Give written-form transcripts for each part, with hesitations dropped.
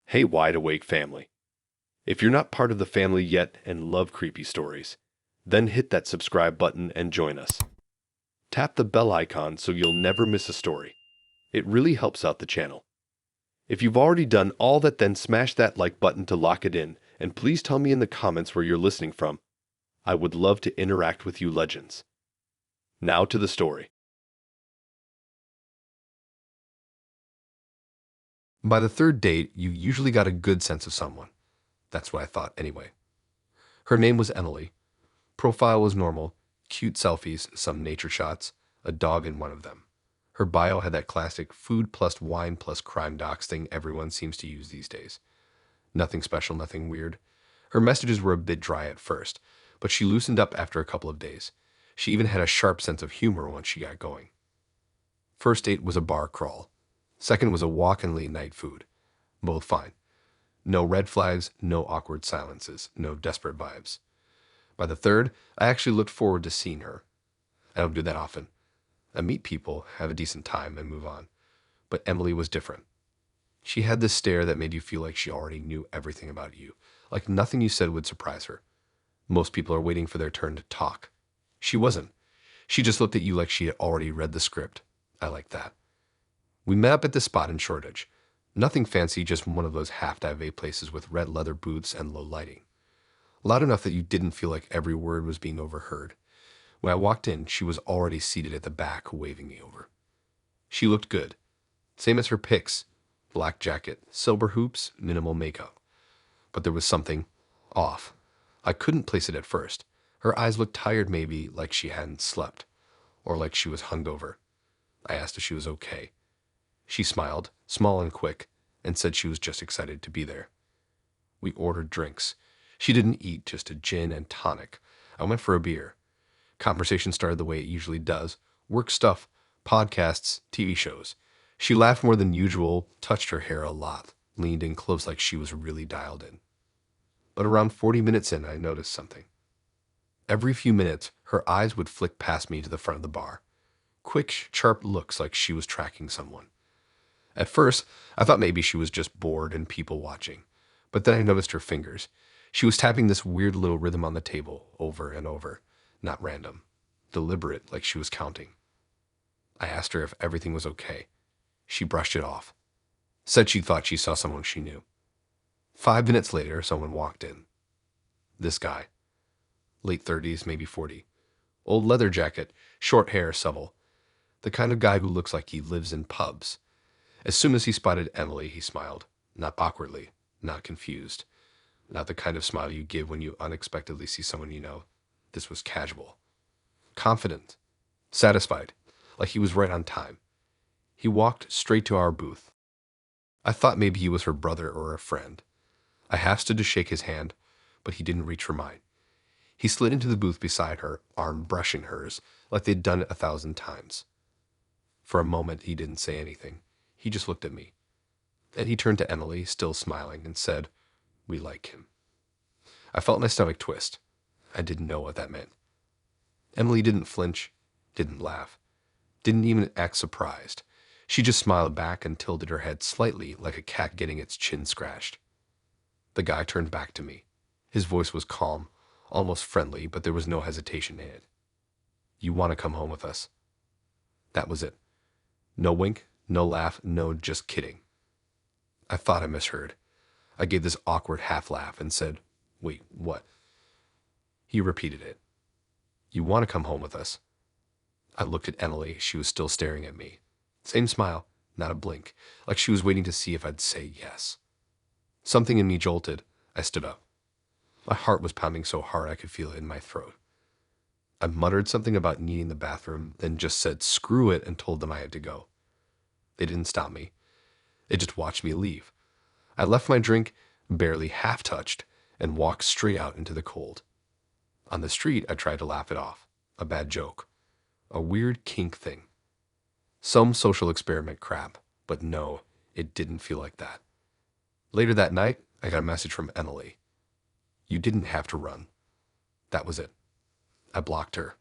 Hey, wide awake family. If you're not part of the family yet and love creepy stories, then hit that subscribe button and join us. Tap the bell icon so you'll never miss a story. It really helps out the channel. If you've already done all that, then smash that like button to lock it in, and please tell me in the comments where you're listening from. I would love to interact with you legends. Now to the story. By the third date, you usually got a good sense of someone. That's what I thought anyway. Her name was Emily. Profile was normal, cute selfies, some nature shots, a dog in one of them. Her bio had that classic food plus wine plus crime docs thing everyone seems to use these days. Nothing special, nothing weird. Her messages were a bit dry at first, but she loosened up after a couple of days. She even had a sharp sense of humor once she got going. First date was a bar crawl. Second was a walk and late night food. Both fine. No red flags, no awkward silences, no desperate vibes. By the third, I actually looked forward to seeing her. I don't do that often. I meet people, have a decent time, and move on. But Emily was different. She had this stare that made you feel like she already knew everything about you, like nothing you said would surprise her. Most people are waiting for their turn to talk. She wasn't. She just looked at you like she had already read the script. I liked that. We met up at this spot in Shoreditch. Nothing fancy, just one of those half-dive places with red leather booths and low lighting. Loud enough that you didn't feel like every word was being overheard. When I walked in, she was already seated at the back, waving me over. She looked good. Same as her pics. Black jacket, silver hoops, minimal makeup. But there was something off. I couldn't place it at first. Her eyes looked tired, maybe like she hadn't slept, or like she was hungover. I asked if she was okay. She smiled, small and quick, and said she was just excited to be there. We ordered drinks. She didn't eat, just a gin and tonic. I went for a beer. Conversation started the way it usually does. Work stuff, podcasts, TV shows. She laughed more than usual, touched her hair a lot, leaned in close like she was really dialed in. But around 40 minutes in, I noticed something. Every few minutes, her eyes would flick past me to the front of the bar. Quick, sharp looks like she was tracking someone. At first, I thought maybe she was just bored and people watching. But then I noticed her fingers. She was tapping this weird little rhythm on the table, over and over. Not random. Deliberate, like she was counting. I asked her if everything was okay. She brushed it off. Said she thought she saw someone she knew. 5 minutes later, someone walked in. This guy. Late 30s, maybe 40. Old leather jacket, short hair, supple. The kind of guy who looks like he lives in pubs. As soon as he spotted Emily, he smiled. Not awkwardly, not confused. Not the kind of smile you give when you unexpectedly see someone you know. This was casual. Confident. Satisfied. Like he was right on time. He walked straight to our booth. I thought maybe he was her brother or a friend. I half stood to shake his hand, but he didn't reach for mine. He slid into the booth beside her, arm brushing hers, like they'd done it 1,000 times. For a moment, he didn't say anything. He just looked at me. Then he turned to Emily, still smiling, and said, "We like him." I felt my stomach twist. I didn't know what that meant. Emily didn't flinch, didn't laugh, didn't even act surprised. She just smiled back and tilted her head slightly like a cat getting its chin scratched. The guy turned back to me. His voice was calm, almost friendly, but there was no hesitation in it. "You want to come home with us?" That was it. No wink, no laugh, no just kidding. I thought I misheard. I gave this awkward half laugh and said, "Wait, what?" He repeated it. "You want to come home with us?" I looked at Emily. She was still staring at me. Same smile, not a blink, like she was waiting to see if I'd say yes. Something in me jolted. I stood up. My heart was pounding so hard I could feel it in my throat. I muttered something about needing the bathroom, then just said screw it and told them I had to go. They didn't stop me. They just watched me leave. I left my drink, barely half touched, and walked straight out into the cold. On the street, I tried to laugh it off. A bad joke. A weird kink thing. Some social experiment crap, but no, it didn't feel like that. Later that night, I got a message from Emily. "You didn't have to run." That was it. I blocked her.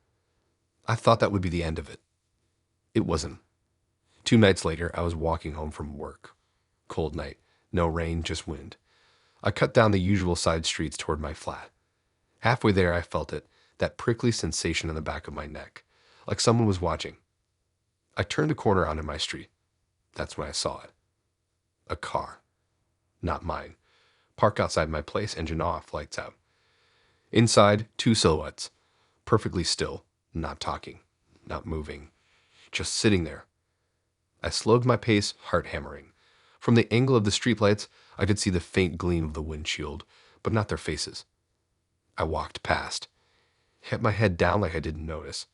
I thought that would be the end of it. It wasn't. 2 nights later, I was walking home from work. Cold night, No rain, just wind. I cut down the usual side streets toward my flat. Halfway there, I felt it, that prickly sensation in the back of my neck, like someone was watching. I turned a corner onto my street. That's when I saw it. A car. Not mine. Parked outside my place, engine off, lights out. Inside, two silhouettes. Perfectly still, not talking, not moving, just sitting there. I slowed my pace, heart hammering. From the angle of the streetlights, I could see the faint gleam of the windshield, but not their faces. I walked past, hit my head down like I didn't notice.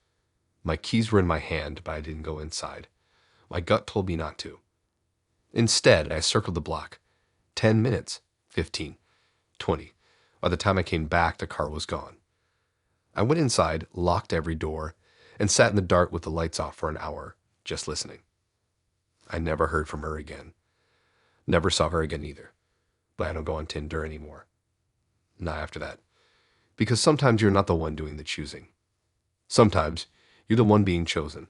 My keys were in my hand, but I didn't go inside. My gut told me not to. Instead, I circled the block. 10 minutes, 15, 20. By the time I came back, the car was gone. I went inside, locked every door, and sat in the dark with the lights off for an hour, just listening. I never heard from her again. Never saw her again either. But I don't go on Tinder anymore. Not after that. Because sometimes you're not the one doing the choosing. Sometimes you're the one being chosen.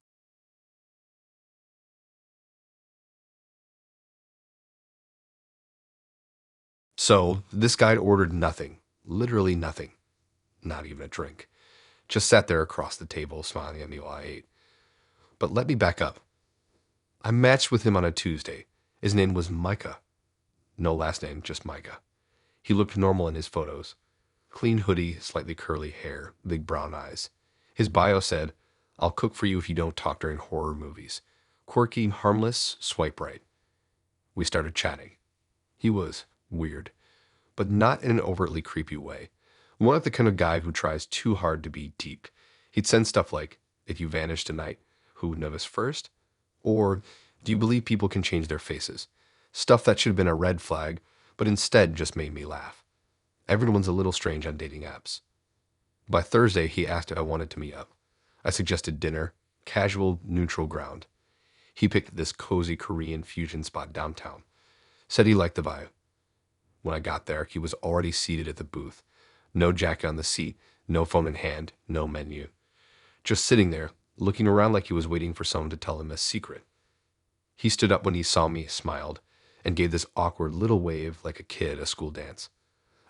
So, this guy ordered nothing. Literally nothing. Not even a drink. Just sat there across the table, smiling at me while I ate. But let me back up. I matched with him on a Tuesday. His name was Micah. No last name, just Micah. He looked normal in his photos. Clean hoodie, slightly curly hair, big brown eyes. His bio said, "I'll cook for you if you don't talk during horror movies. Quirky, harmless, swipe right." We started chatting. He was weird, but not in an overtly creepy way. More like the kind of guy who tries too hard to be deep. He'd send stuff like, "If you vanish tonight, who would notice first?" Or, "Do you believe people can change their faces?" Stuff that should have been a red flag, but instead just made me laugh. Everyone's a little strange on dating apps. By Thursday, he asked if I wanted to meet up. I suggested dinner, casual, neutral ground. He picked this cozy Korean fusion spot downtown. Said he liked the vibe. When I got there, he was already seated at the booth. No jacket on the seat, no phone in hand, no menu. Just sitting there, looking around like he was waiting for someone to tell him a secret. He stood up when he saw me, smiled, and gave this awkward little wave like a kid at a school dance.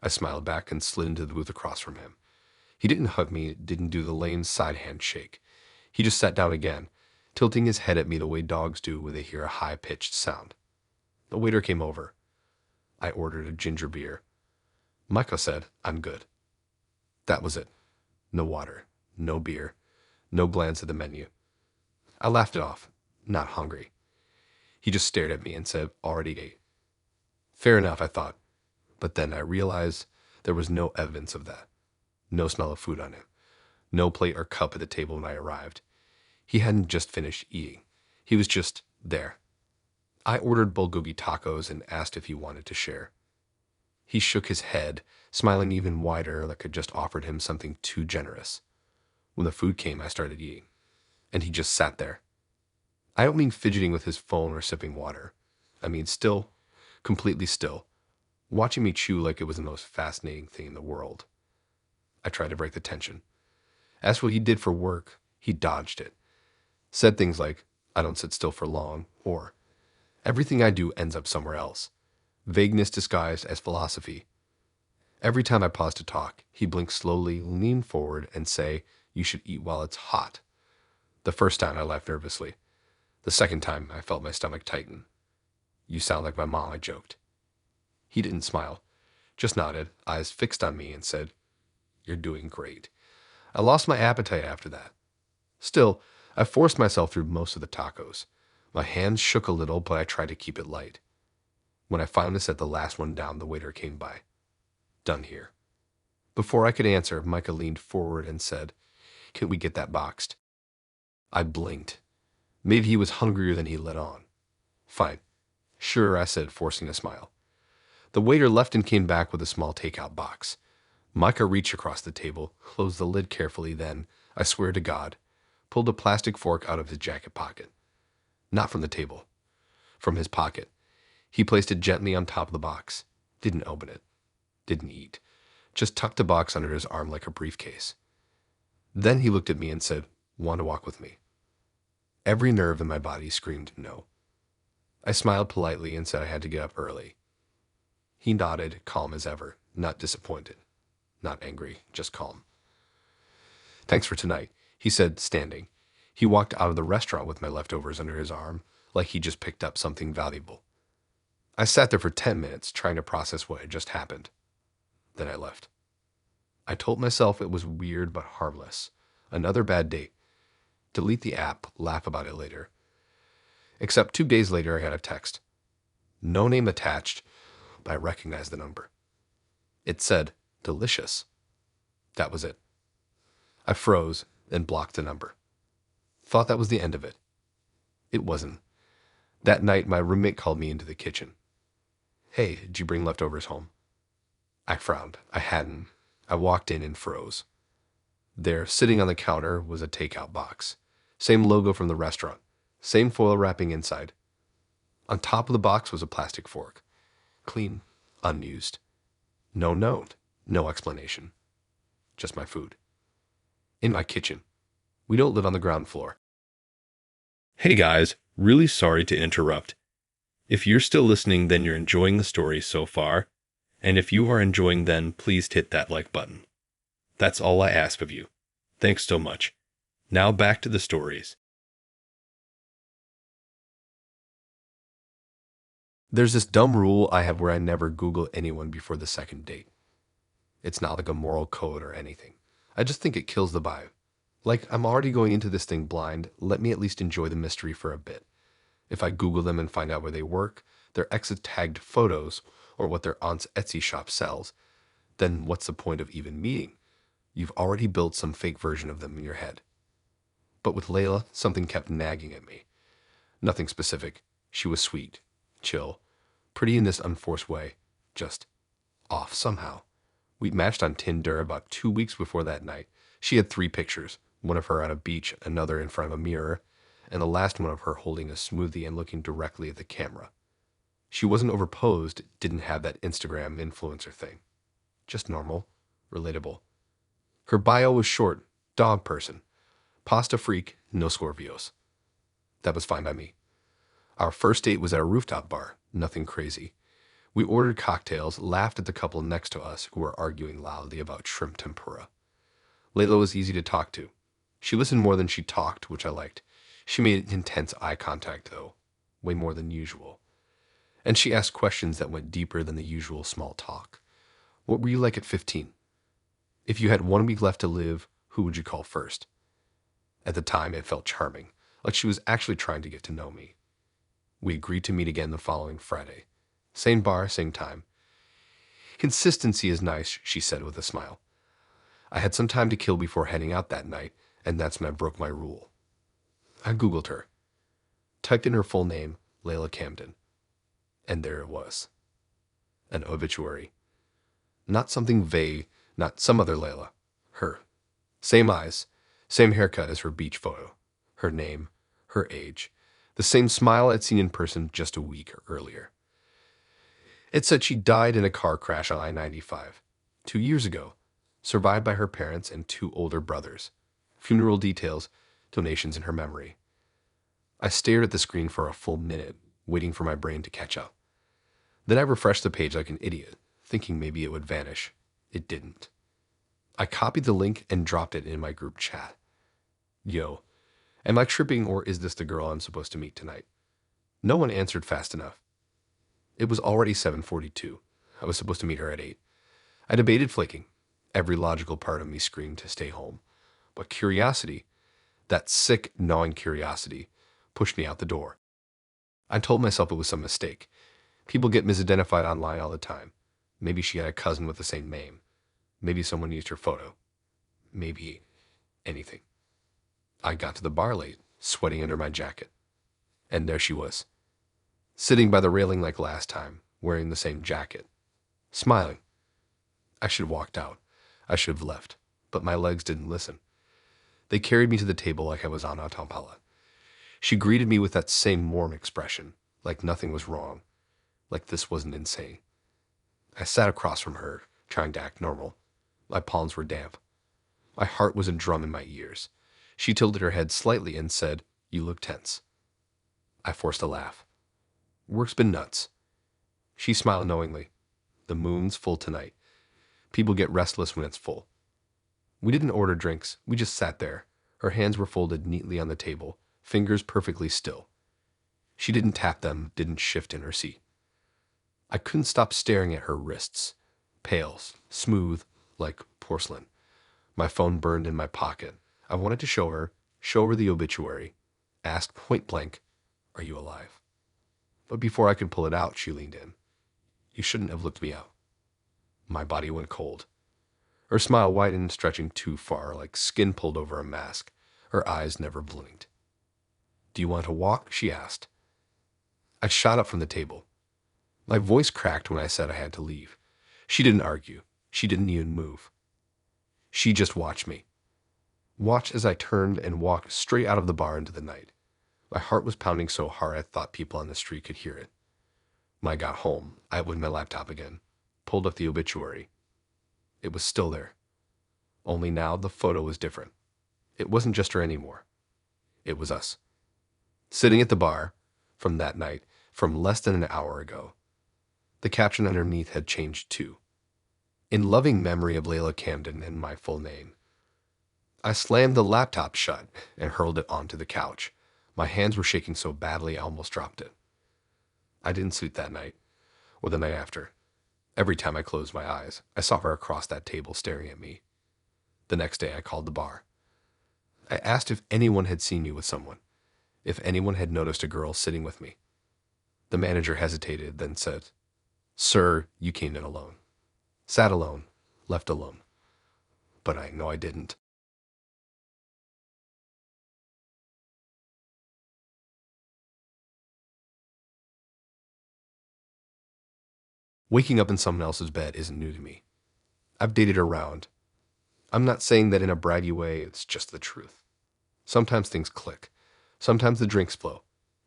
I smiled back and slid into the booth across from him. He didn't hug me, didn't do the lame side handshake. He just sat down again, tilting his head at me the way dogs do when they hear a high-pitched sound. The waiter came over. I ordered a ginger beer. Michael said, "I'm good." That was it. No water, no beer, no glance at the menu. I laughed it off. Not hungry. He just stared at me and said, "Already ate." Fair enough, I thought. But then I realized there was no evidence of that. No smell of food on him. No plate or cup at the table when I arrived. He hadn't just finished eating. He was just there. I ordered bulgogi tacos and asked if he wanted to share. He shook his head, smiling even wider like I'd just offered him something too generous. When the food came, I started eating. And he just sat there. I don't mean fidgeting with his phone or sipping water. I mean still, completely still, watching me chew like it was the most fascinating thing in the world. I tried to break the tension. Asked what he did for work. He dodged it. Said things like, "I don't sit still for long," or, "Everything I do ends up somewhere else." Vagueness disguised as philosophy. Every time I paused to talk, he'd blink slowly, lean forward, and say, "You should eat while it's hot." The first time I laughed nervously. The second time I felt my stomach tighten. "You sound like my mom," I joked. He didn't smile, just nodded, eyes fixed on me, and said, "You're doing great." I lost my appetite after that. Still, I forced myself through most of the tacos. My hands shook a little, but I tried to keep it light. When I finally set the last one down, the waiter came by. "Done here." Before I could answer, Micah leaned forward and said, "Can we get that boxed?" I blinked. Maybe he was hungrier than he let on. "Fine." "Sure," I said, forcing a smile. The waiter left and came back with a small takeout box. Micah reached across the table, closed the lid carefully, then, I swear to God, pulled a plastic fork out of his jacket pocket. Not from the table. From his pocket. He placed it gently on top of the box. Didn't open it. Didn't eat. Just tucked the box under his arm like a briefcase. Then he looked at me and said, "Want to walk with me?" Every nerve in my body screamed no. I smiled politely and said I had to get up early. He nodded, calm as ever, not disappointed, not angry, just calm. "Thanks for tonight," he said, standing. He walked out of the restaurant with my leftovers under his arm, like he just picked up something valuable. I sat there for 10 minutes, trying to process what had just happened. Then I left. I told myself it was weird but harmless. Another bad date. Delete the app, laugh about it later. Except 2 days later I got a text. No name attached, but I recognized the number. It said, "Delicious." That was it. I froze and blocked the number. Thought that was the end of it. It wasn't. That night, my roommate called me into the kitchen. "Hey, did you bring leftovers home?" I frowned. I hadn't. I walked in and froze. There, sitting on the counter, was a takeout box. Same logo from the restaurant. Same foil wrapping inside. On top of the box was a plastic fork. Clean, unused. No note, no explanation. Just my food. In my kitchen. We don't live on the ground floor. Hey guys, really sorry to interrupt. If you're still listening, then you're enjoying the story so far. And if you are enjoying, then please hit that like button. That's all I ask of you. Thanks so much. Now back to the stories. There's this dumb rule I have where I never Google anyone before the second date. It's not like a moral code or anything. I just think it kills the vibe. Like, I'm already going into this thing blind, let me at least enjoy the mystery for a bit. If I Google them and find out where they work, their exit-tagged photos, or what their aunt's Etsy shop sells, then what's the point of even meeting? You've already built some fake version of them in your head. But with Layla, something kept nagging at me. Nothing specific. She was sweet, chill, pretty in this unforced way, just off somehow. We matched on Tinder about 2 weeks before that night. She had 3 pictures, one of her on a beach, another in front of a mirror, and the last one of her holding a smoothie and looking directly at the camera. She wasn't overposed, didn't have that Instagram influencer thing. Just normal, relatable. Her bio was short, dog person, pasta freak, no Scorpios. That was fine by me. Our first date was at a rooftop bar, nothing crazy. We ordered cocktails, laughed at the couple next to us who were arguing loudly about shrimp tempura. Layla was easy to talk to. She listened more than she talked, which I liked. She made intense eye contact, though, way more than usual. And she asked questions that went deeper than the usual small talk. What were you like at 15? If you had 1 week left to live, who would you call first? At the time, it felt charming, like she was actually trying to get to know me. We agreed to meet again the following Friday. Same bar, same time. Consistency is nice, she said with a smile. I had some time to kill before heading out that night, and that's when I broke my rule. I Googled her, typed in her full name, Layla Camden, and there it was. An obituary. Not something vague, not some other Layla. Her. Same eyes, same haircut as her beach photo. Her name, her age, the same smile I'd seen in person just a week earlier. It said she died in a car crash on I-95, 2 years ago, survived by her parents and 2 older brothers. Funeral details, donations in her memory. I stared at the screen for a full minute, waiting for my brain to catch up. Then I refreshed the page like an idiot, thinking maybe it would vanish. It didn't. I copied the link and dropped it in my group chat. Yo, am I tripping or is this the girl I'm supposed to meet tonight? No one answered fast enough. It was already 7:42. I was supposed to meet her at 8. I debated flaking. Every logical part of me screamed to stay home. But curiosity, that sick, gnawing curiosity, pushed me out the door. I told myself it was some mistake. People get misidentified online all the time. Maybe she had a cousin with the same name. Maybe someone used her photo. Maybe anything. I got to the bar late, sweating under my jacket. And there she was, sitting by the railing like last time, wearing the same jacket, smiling. I should have walked out. I should have left, but my legs didn't listen. They carried me to the table like I was on autopilot. She greeted me with that same warm expression, like nothing was wrong, like this wasn't insane. I sat across from her, trying to act normal. My palms were damp. My heart was a drum in my ears. She tilted her head slightly and said, "You look tense." I forced a laugh. "Work's been nuts." She smiled knowingly. The moon's full tonight. People get restless when it's full. We didn't order drinks. We just sat there. Her hands were folded neatly on the table, fingers perfectly still. She didn't tap them, didn't shift in her seat. I couldn't stop staring at her wrists, pale, smooth, like porcelain. My phone burned in my pocket. I wanted to show her the obituary, ask point blank, "Are you alive?" But before I could pull it out, she leaned in. "You shouldn't have looked me out." My body went cold. Her smile widened, stretching too far, like skin pulled over a mask. Her eyes never blinked. "Do you want to walk?" she asked. I shot up from the table. My voice cracked when I said I had to leave. She didn't argue. She didn't even move. She just watched me. Watched as I turned and walked straight out of the bar into the night. My heart was pounding so hard I thought people on the street could hear it. When I got home, I opened my laptop again, pulled up the obituary. It was still there. Only now the photo was different. It wasn't just her anymore. It was us. Sitting at the bar, from that night, from less than an hour ago. The caption underneath had changed too. In loving memory of Layla Camden and my full name. I slammed the laptop shut and hurled it onto the couch. My hands were shaking so badly I almost dropped it. I didn't sleep that night, or the night after. Every time I closed my eyes, I saw her across that table staring at me. The next day I called the bar. I asked if anyone had seen me with someone, if anyone had noticed a girl sitting with me. The manager hesitated, then said, "Sir, you came in alone. Sat alone, left alone." But I know I didn't. Waking up in someone else's bed isn't new to me. I've dated around. I'm not saying that in a braggy way, it's just the truth. Sometimes things click. Sometimes the drinks flow.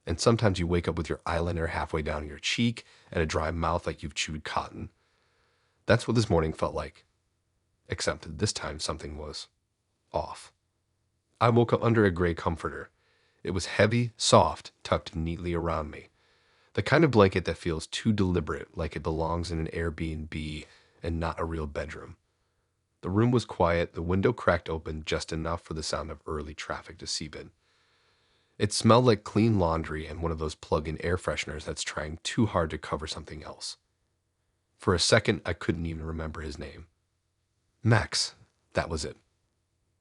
And sometimes you wake up with your eyeliner halfway down your cheek and a dry mouth like you've chewed cotton. That's what this morning felt like. Except this time something was off. I woke up under a gray comforter. It was heavy, soft, tucked neatly around me. The kind of blanket that feels too deliberate, like it belongs in an Airbnb and not a real bedroom. The room was quiet, the window cracked open just enough for the sound of early traffic to seep in. It smelled like clean laundry and one of those plug-in air fresheners that's trying too hard to cover something else. For a second, I couldn't even remember his name. Max, that was it.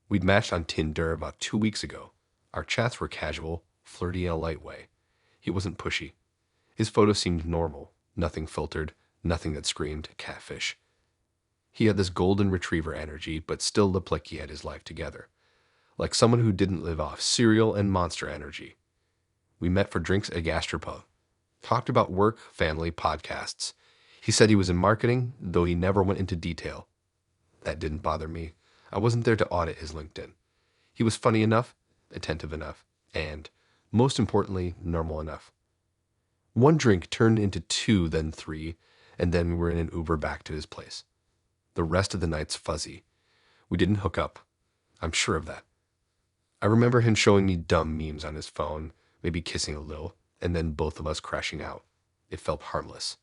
We'd matched on Tinder about 2 weeks ago. Our chats were casual, flirty in a light way. He wasn't pushy. His photos seemed normal, nothing filtered, nothing that screamed catfish. He had this golden retriever energy, but still looked like he had his life together. Like someone who didn't live off cereal and Monster Energy. We met for drinks at a gastropub. Talked about work, family, podcasts. He said he was in marketing, though he never went into detail. That didn't bother me. I wasn't there to audit his LinkedIn. He was funny enough, attentive enough, and, most importantly, normal enough. One drink turned into 2, then 3, and then we were in an Uber back to his place. The rest of the night's fuzzy. We didn't hook up. I'm sure of that. I remember him showing me dumb memes on his phone, maybe kissing a little, and then both of us crashing out. It felt harmless.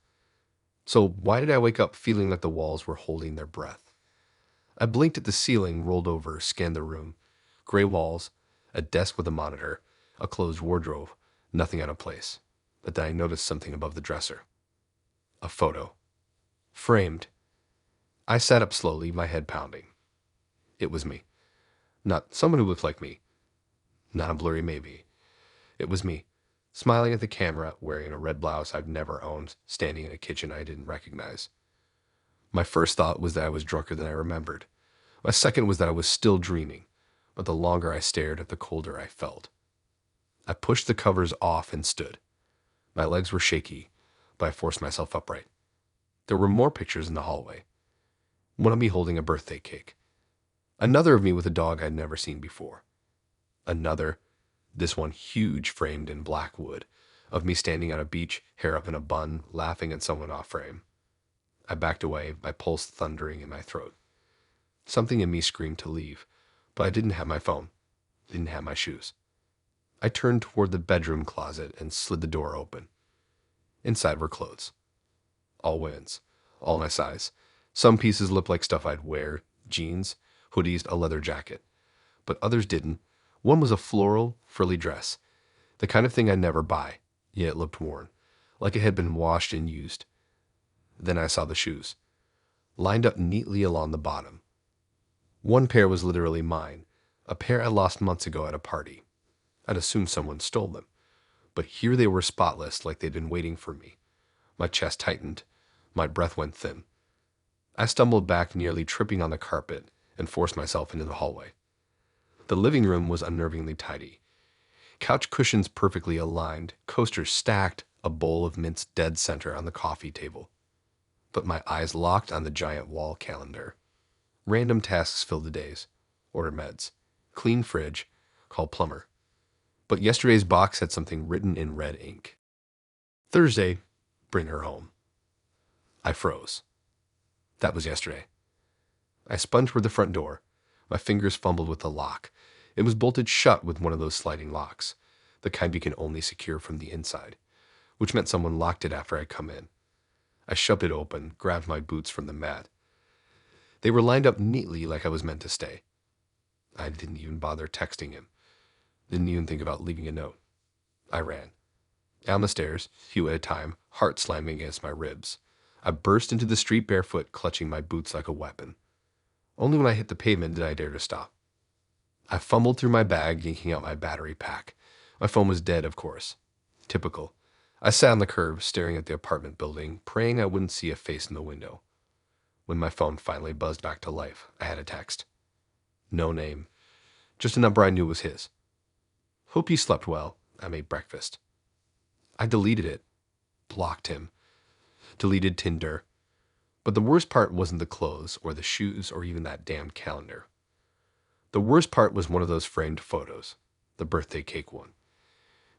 So why did I wake up feeling like the walls were holding their breath? I blinked at the ceiling, rolled over, scanned the room. Gray walls, a desk with a monitor, a closed wardrobe, nothing out of place. But then I noticed something above the dresser. A photo. Framed. I sat up slowly, my head pounding. It was me. Not someone who looked like me. Not a blurry maybe. It was me, smiling at the camera, wearing a red blouse I've never owned, standing in a kitchen I didn't recognize. My first thought was that I was drunker than I remembered. My second was that I was still dreaming, but the longer I stared, the colder I felt. I pushed the covers off and stood. My legs were shaky, but I forced myself upright. There were more pictures in the hallway. One of me holding a birthday cake. Another of me with a dog I'd never seen before. Another, this one huge, framed in black wood, of me standing on a beach, hair up in a bun, laughing at someone off frame. I backed away, my pulse thundering in my throat. Something in me screamed to leave, but I didn't have my phone, didn't have my shoes. I turned toward the bedroom closet and slid the door open. Inside were clothes. All women's. all my size. Some pieces looked like stuff I'd wear, jeans, hoodies, a leather jacket. But others didn't. One was a floral, frilly dress, the kind of thing I'd never buy, yet it looked worn, like it had been washed and used. Then I saw the shoes, lined up neatly along the bottom. One pair was literally mine, a pair I lost months ago at a party. I'd assumed someone stole them, but here they were spotless, like they'd been waiting for me. My chest tightened. My breath went thin. I stumbled back, nearly tripping on the carpet, and forced myself into the hallway. The living room was unnervingly tidy. Couch cushions perfectly aligned, coasters stacked, a bowl of mints dead center on the coffee table. But my eyes locked on the giant wall calendar. Random tasks filled the days. Order meds. Clean fridge. Call plumber. But yesterday's box had something written in red ink. Thursday, bring her home. I froze. That was yesterday. I spun toward the front door. My fingers fumbled with the lock. It was bolted shut with one of those sliding locks, the kind you can only secure from the inside, which meant someone locked it after I'd come in. I shoved it open, grabbed my boots from the mat. They were lined up neatly like I was meant to stay. I didn't even bother texting him. Didn't even think about leaving a note. I ran. Down the stairs, few at a time, heart slamming against my ribs. I burst into the street barefoot, clutching my boots like a weapon. Only when I hit the pavement did I dare to stop. I fumbled through my bag, yanking out my battery pack. My phone was dead, of course. Typical. I sat on the curb, staring at the apartment building, praying I wouldn't see a face in the window. When my phone finally buzzed back to life, I had a text. No name. Just a number I knew was his. Hope you slept well. I made breakfast. I deleted it. Blocked him. Deleted Tinder. But the worst part wasn't the clothes, or the shoes, or even that damned calendar. The worst part was one of those framed photos, the birthday cake one.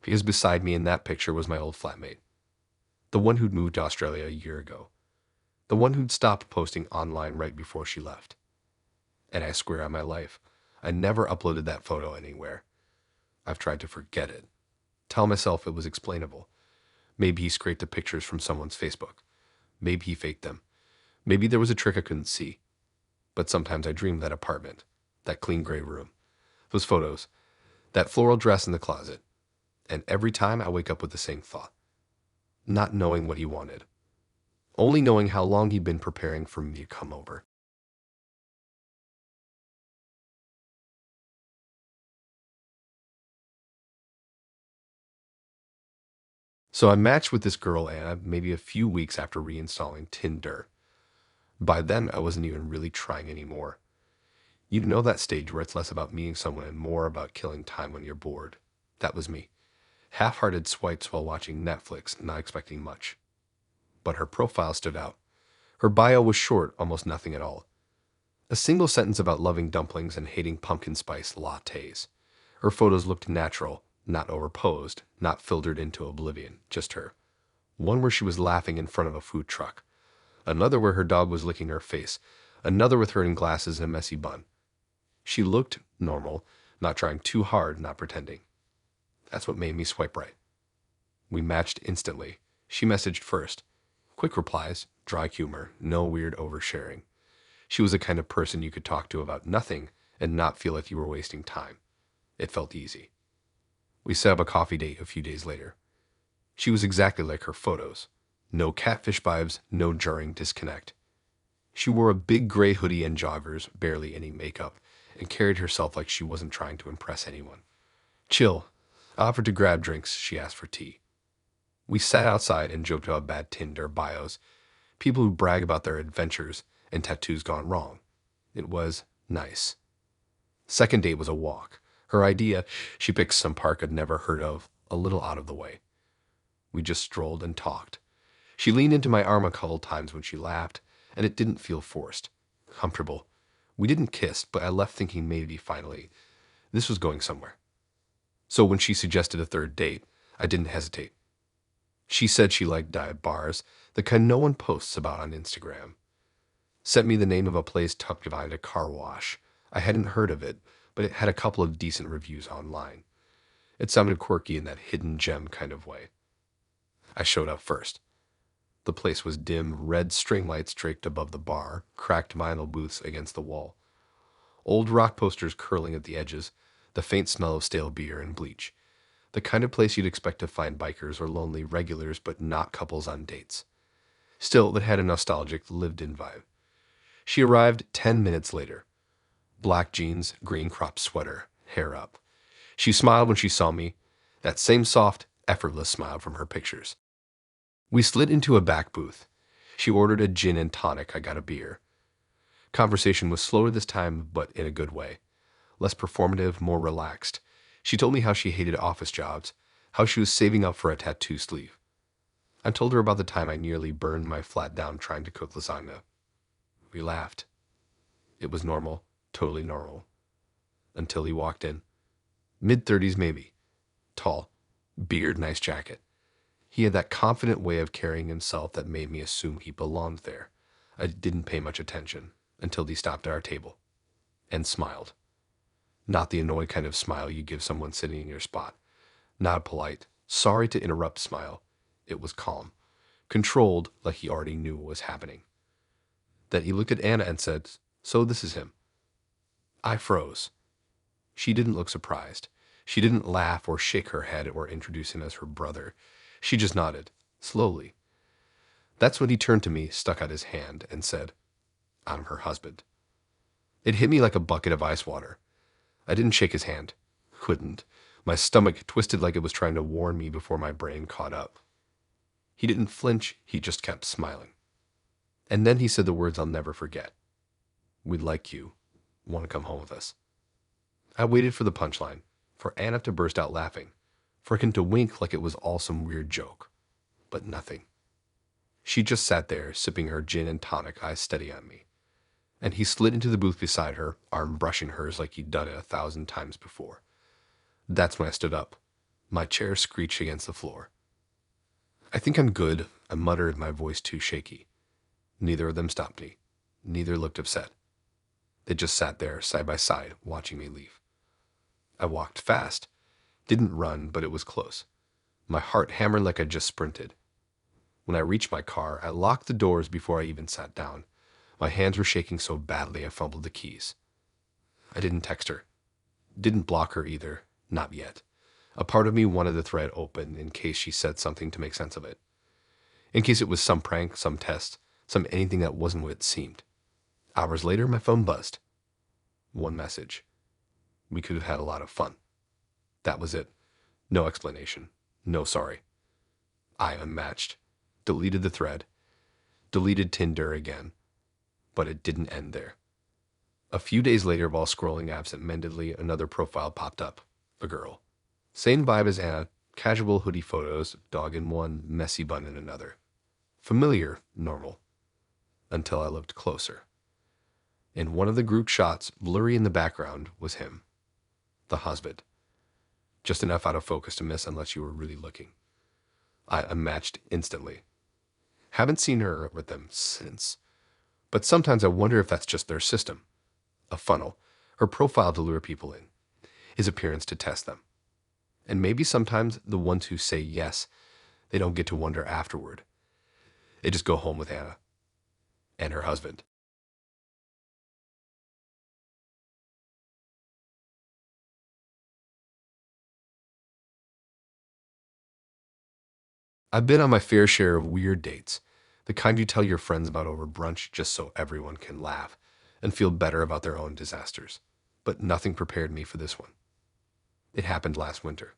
Because beside me in that picture was my old flatmate. The one who'd moved to Australia a year ago. The one who'd stopped posting online right before she left. And I swear on my life, I never uploaded that photo anywhere. I've tried to forget it. Tell myself it was explainable. Maybe he scraped the pictures from someone's Facebook. Maybe he faked them. Maybe there was a trick I couldn't see. But sometimes I dream that apartment, that clean gray room, those photos, that floral dress in the closet. And every time I wake up with the same thought. Not knowing what he wanted. Only knowing how long he'd been preparing for me to come over. So I matched with this girl, Anna, maybe a few weeks after reinstalling Tinder. By then, I wasn't even really trying anymore. You know that stage where it's less about meeting someone and more about killing time when you're bored. That was me. Half-hearted swipes while watching Netflix, not expecting much. But her profile stood out. Her bio was short, almost nothing at all. A single sentence about loving dumplings and hating pumpkin spice lattes. Her photos looked natural, not overposed, not filtered into oblivion, just her. One where she was laughing in front of a food truck. Another where her dog was licking her face. Another with her in glasses and a messy bun. She looked normal, not trying too hard, not pretending. That's what made me swipe right. We matched instantly. She messaged first. Quick replies, dry humor, no weird oversharing. She was the kind of person you could talk to about nothing and not feel like you were wasting time. It felt easy. We set up a coffee date a few days later. She was exactly like her photos. No catfish vibes, no jarring disconnect. She wore a big gray hoodie and joggers, barely any makeup, and carried herself like she wasn't trying to impress anyone. Chill. I offered to grab drinks. She asked for tea. We sat outside and joked about bad Tinder bios, people who brag about their adventures and tattoos gone wrong. It was nice. Second date was a walk. Her idea, she picked some park I'd never heard of, a little out of the way. We just strolled and talked. She leaned into my arm a couple times when she laughed, and it didn't feel forced. Comfortable. We didn't kiss, but I left thinking maybe finally this was going somewhere. So when she suggested a third date, I didn't hesitate. She said she liked dive bars, the kind no one posts about on Instagram. Sent me the name of a place tucked behind a car wash. I hadn't heard of it, but it had a couple of decent reviews online. It sounded quirky in that hidden gem kind of way. I showed up first. The place was dim, red string lights draped above the bar, cracked vinyl booths against the wall. Old rock posters curling at the edges, the faint smell of stale beer and bleach. The kind of place you'd expect to find bikers or lonely regulars, but not couples on dates. Still, it had a nostalgic, lived-in vibe. She arrived 10 minutes later. Black jeans, green cropped sweater, hair up. She smiled when she saw me, that same soft, effortless smile from her pictures. We slid into a back booth. She ordered a gin and tonic, I got a beer. Conversation was slower this time, but in a good way. Less performative, more relaxed. She told me how she hated office jobs, how she was saving up for a tattoo sleeve. I told her about the time I nearly burned my flat down trying to cook lasagna. We laughed. It was normal, totally normal. Until he walked in. Mid-30s maybe. Tall. Beard, nice jacket. He had that confident way of carrying himself that made me assume he belonged there. I didn't pay much attention until he stopped at our table and smiled. Not the annoyed kind of smile you give someone sitting in your spot. Not a polite, sorry to interrupt smile. It was calm, controlled like he already knew what was happening. Then he looked at Anna and said, "So this is him." I froze. She didn't look surprised. She didn't laugh or shake her head or introduce him as her brother. She just nodded, slowly. That's when he turned to me, stuck out his hand, and said, "I'm her husband." It hit me like a bucket of ice water. I didn't shake his hand. Couldn't. My stomach twisted like it was trying to warn me before my brain caught up. He didn't flinch, he just kept smiling. And then he said the words I'll never forget. "We'd like you. Want to come home with us?" I waited for the punchline, for Anna to burst out laughing, for him to wink like it was all some weird joke. But nothing. She just sat there, sipping her gin and tonic, eyes steady on me. And he slid into the booth beside her, arm brushing hers like he'd done it 1,000 times before. That's when I stood up. My chair screeched against the floor. "I think I'm good," I muttered, my voice too shaky. Neither of them stopped me. Neither looked upset. They just sat there, side by side, watching me leave. I walked fast. Didn't run, but it was close. My heart hammered like I just sprinted. When I reached my car, I locked the doors before I even sat down. My hands were shaking so badly I fumbled the keys. I didn't text her. Didn't block her either. Not yet. A part of me wanted the thread open in case she said something to make sense of it. In case it was some prank, some test, some anything that wasn't what it seemed. Hours later, my phone buzzed. One message. "We could have had a lot of fun." That was it. No explanation. No sorry. I unmatched. Deleted the thread. Deleted Tinder again. But it didn't end there. A few days later, while scrolling absent-mindedly, another profile popped up. A girl. Same vibe as Anna. Casual hoodie photos, dog in one, messy bun in another. Familiar, normal. Until I looked closer. In one of the group shots, blurry in the background, was him. The husband. Just enough out of focus to miss unless you were really looking. I unmatched instantly. Haven't seen her with them since. But sometimes I wonder if that's just their system. A funnel. Her profile to lure people in. His appearance to test them. And maybe sometimes the ones who say yes, they don't get to wonder afterward. They just go home with Anna. And her husband. I've been on my fair share of weird dates. The kind you tell your friends about over brunch just so everyone can laugh and feel better about their own disasters. But nothing prepared me for this one. It happened last winter.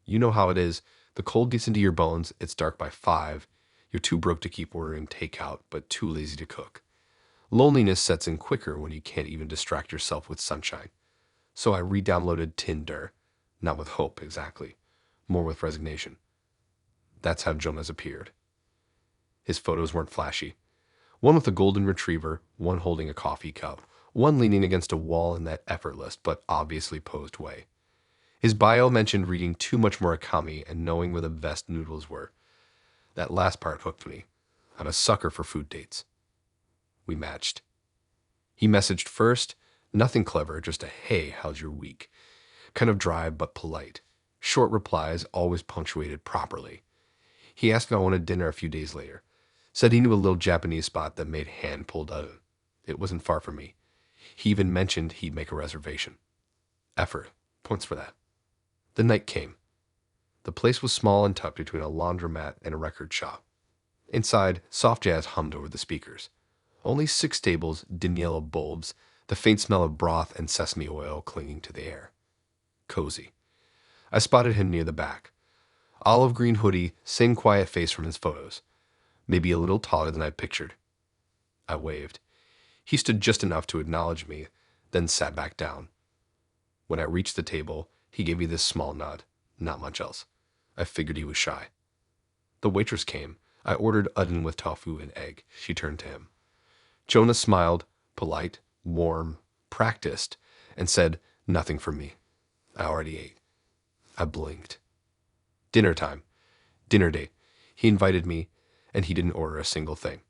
You know how it is. The cold gets into your bones, it's dark by 5, you're too broke to keep ordering takeout, but too lazy to cook. Loneliness sets in quicker when you can't even distract yourself with sunshine. So I re-downloaded Tinder, not with hope exactly, more with resignation. That's how Jonas appeared. His photos weren't flashy. One with a golden retriever, one holding a coffee cup, one leaning against a wall in that effortless but obviously posed way. His bio mentioned reading too much Murakami and knowing where the best noodles were. That last part hooked me. I'm a sucker for food dates. We matched. He messaged first, nothing clever, just a "Hey, how's your week?" Kind of dry but polite. Short replies, always punctuated properly. He asked if I wanted dinner a few days later. Said he knew a little Japanese spot that made hand-pulled udon. It wasn't far from me. He even mentioned he'd make a reservation. Effort. Points for that. The night came. The place was small and tucked between a laundromat and a record shop. Inside, soft jazz hummed over the speakers. Only 6 tables, dim yellow bulbs, the faint smell of broth and sesame oil clinging to the air. Cozy. I spotted him near the back. Olive green hoodie, same quiet face from his photos. Maybe a little taller than I pictured. I waved. He stood just enough to acknowledge me, then sat back down. When I reached the table, he gave me this small nod. Not much else. I figured he was shy. The waitress came. I ordered udon with tofu and egg. She turned to him. Jonah smiled, polite, warm, practiced, and said, "Nothing for me. I already ate." I blinked. Dinner time. Dinner date. He invited me, and he didn't order a single thing.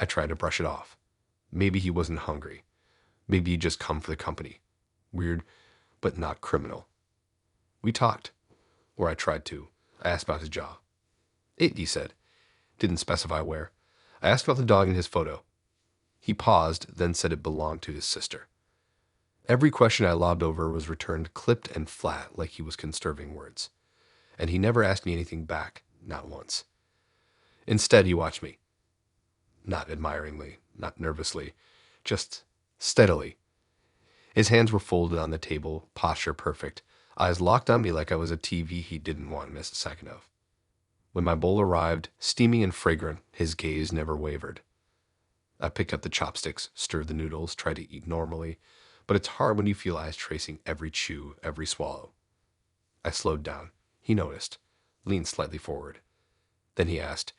I tried to brush it off. Maybe he wasn't hungry. Maybe he'd just come for the company. Weird, but not criminal. We talked. Or I tried to. I asked about his jaw. It, he said. Didn't specify where. I asked about the dog in his photo. He paused, then said it belonged to his sister. Every question I lobbed over was returned clipped and flat like he was conserving words. And he never asked me anything back, not once. Instead, he watched me. Not admiringly, not nervously, just steadily. His hands were folded on the table, posture perfect, eyes locked on me like I was a TV he didn't want to miss a second of. When my bowl arrived, steamy and fragrant, his gaze never wavered. I picked up the chopsticks, stirred the noodles, tried to eat normally, but it's hard when you feel eyes tracing every chew, every swallow. I slowed down. He noticed, leaned slightly forward. Then he asked,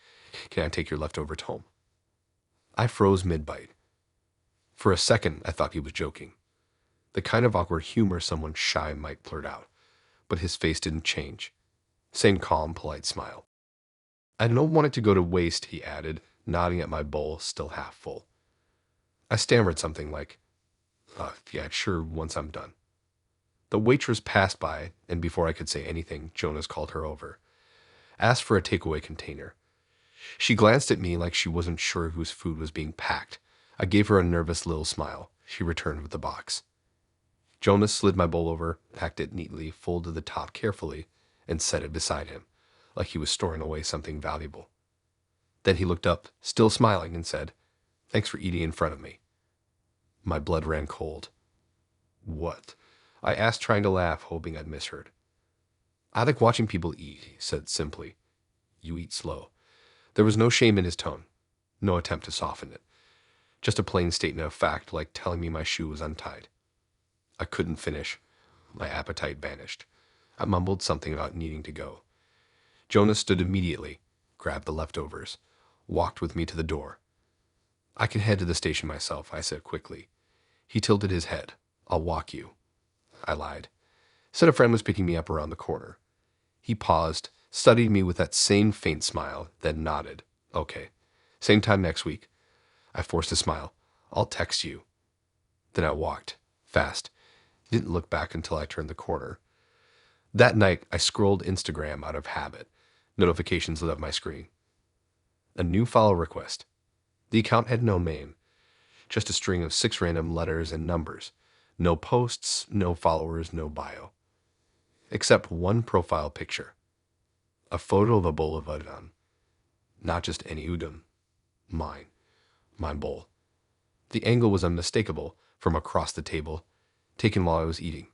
"Can I take your leftovers home?" I froze mid-bite. For a second, I thought he was joking. The kind of awkward humor someone shy might blurt out, but his face didn't change. Same calm, polite smile. "I don't want it to go to waste," he added, nodding at my bowl, still half full. I stammered something like, yeah, sure, once I'm done." The waitress passed by, and before I could say anything, Jonas called her over. Asked for a takeaway container. She glanced at me like she wasn't sure whose food was being packed. I gave her a nervous little smile. She returned with the box. Jonas slid my bowl over, packed it neatly, folded the top carefully, and set it beside him, like he was storing away something valuable. Then he looked up, still smiling, and said, "Thanks for eating in front of me." My blood ran cold. "What?" I asked, trying to laugh, hoping I'd misheard. "I like watching people eat," he said simply. "You eat slow." There was no shame in his tone, no attempt to soften it. Just a plain statement of fact, like telling me my shoe was untied. I couldn't finish. My appetite vanished. I mumbled something about needing to go. Jonas stood immediately, grabbed the leftovers, walked with me to the door. "I can head to the station myself," I said quickly. He tilted his head. "I'll walk you." I lied. Said a friend was picking me up around the corner. He paused, studied me with that same faint smile, then nodded. "Okay. Same time next week." I forced a smile. "I'll text you." Then I walked, fast. Didn't look back until I turned the corner. That night, I scrolled Instagram out of habit. Notifications lit up my screen. A new follow request. The account had no name, just a string of 6 random letters and numbers. No posts, no followers, no bio. Except one profile picture. A photo of a bowl of udon. Not just any udon. Mine. My bowl. The angle was unmistakable, from across the table, taken while I was eating.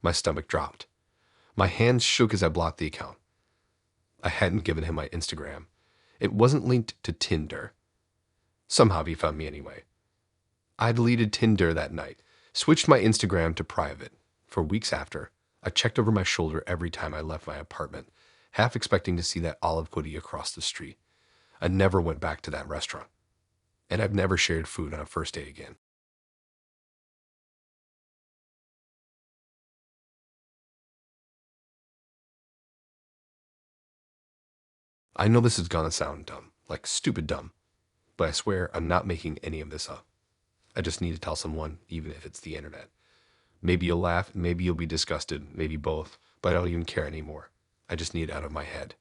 My stomach dropped. My hands shook as I blocked the account. I hadn't given him my Instagram. It wasn't linked to Tinder. Somehow he found me anyway. I deleted Tinder that night, switched my Instagram to private. For weeks after, I checked over my shoulder every time I left my apartment, half expecting to see that olive hoodie across the street. I never went back to that restaurant. And I've never shared food on a first date again. I know this is gonna sound dumb, like stupid dumb, but I swear I'm not making any of this up. I just need to tell someone, even if it's the internet. Maybe you'll laugh, maybe you'll be disgusted, maybe both, but I don't even care anymore. I just need it out of my head.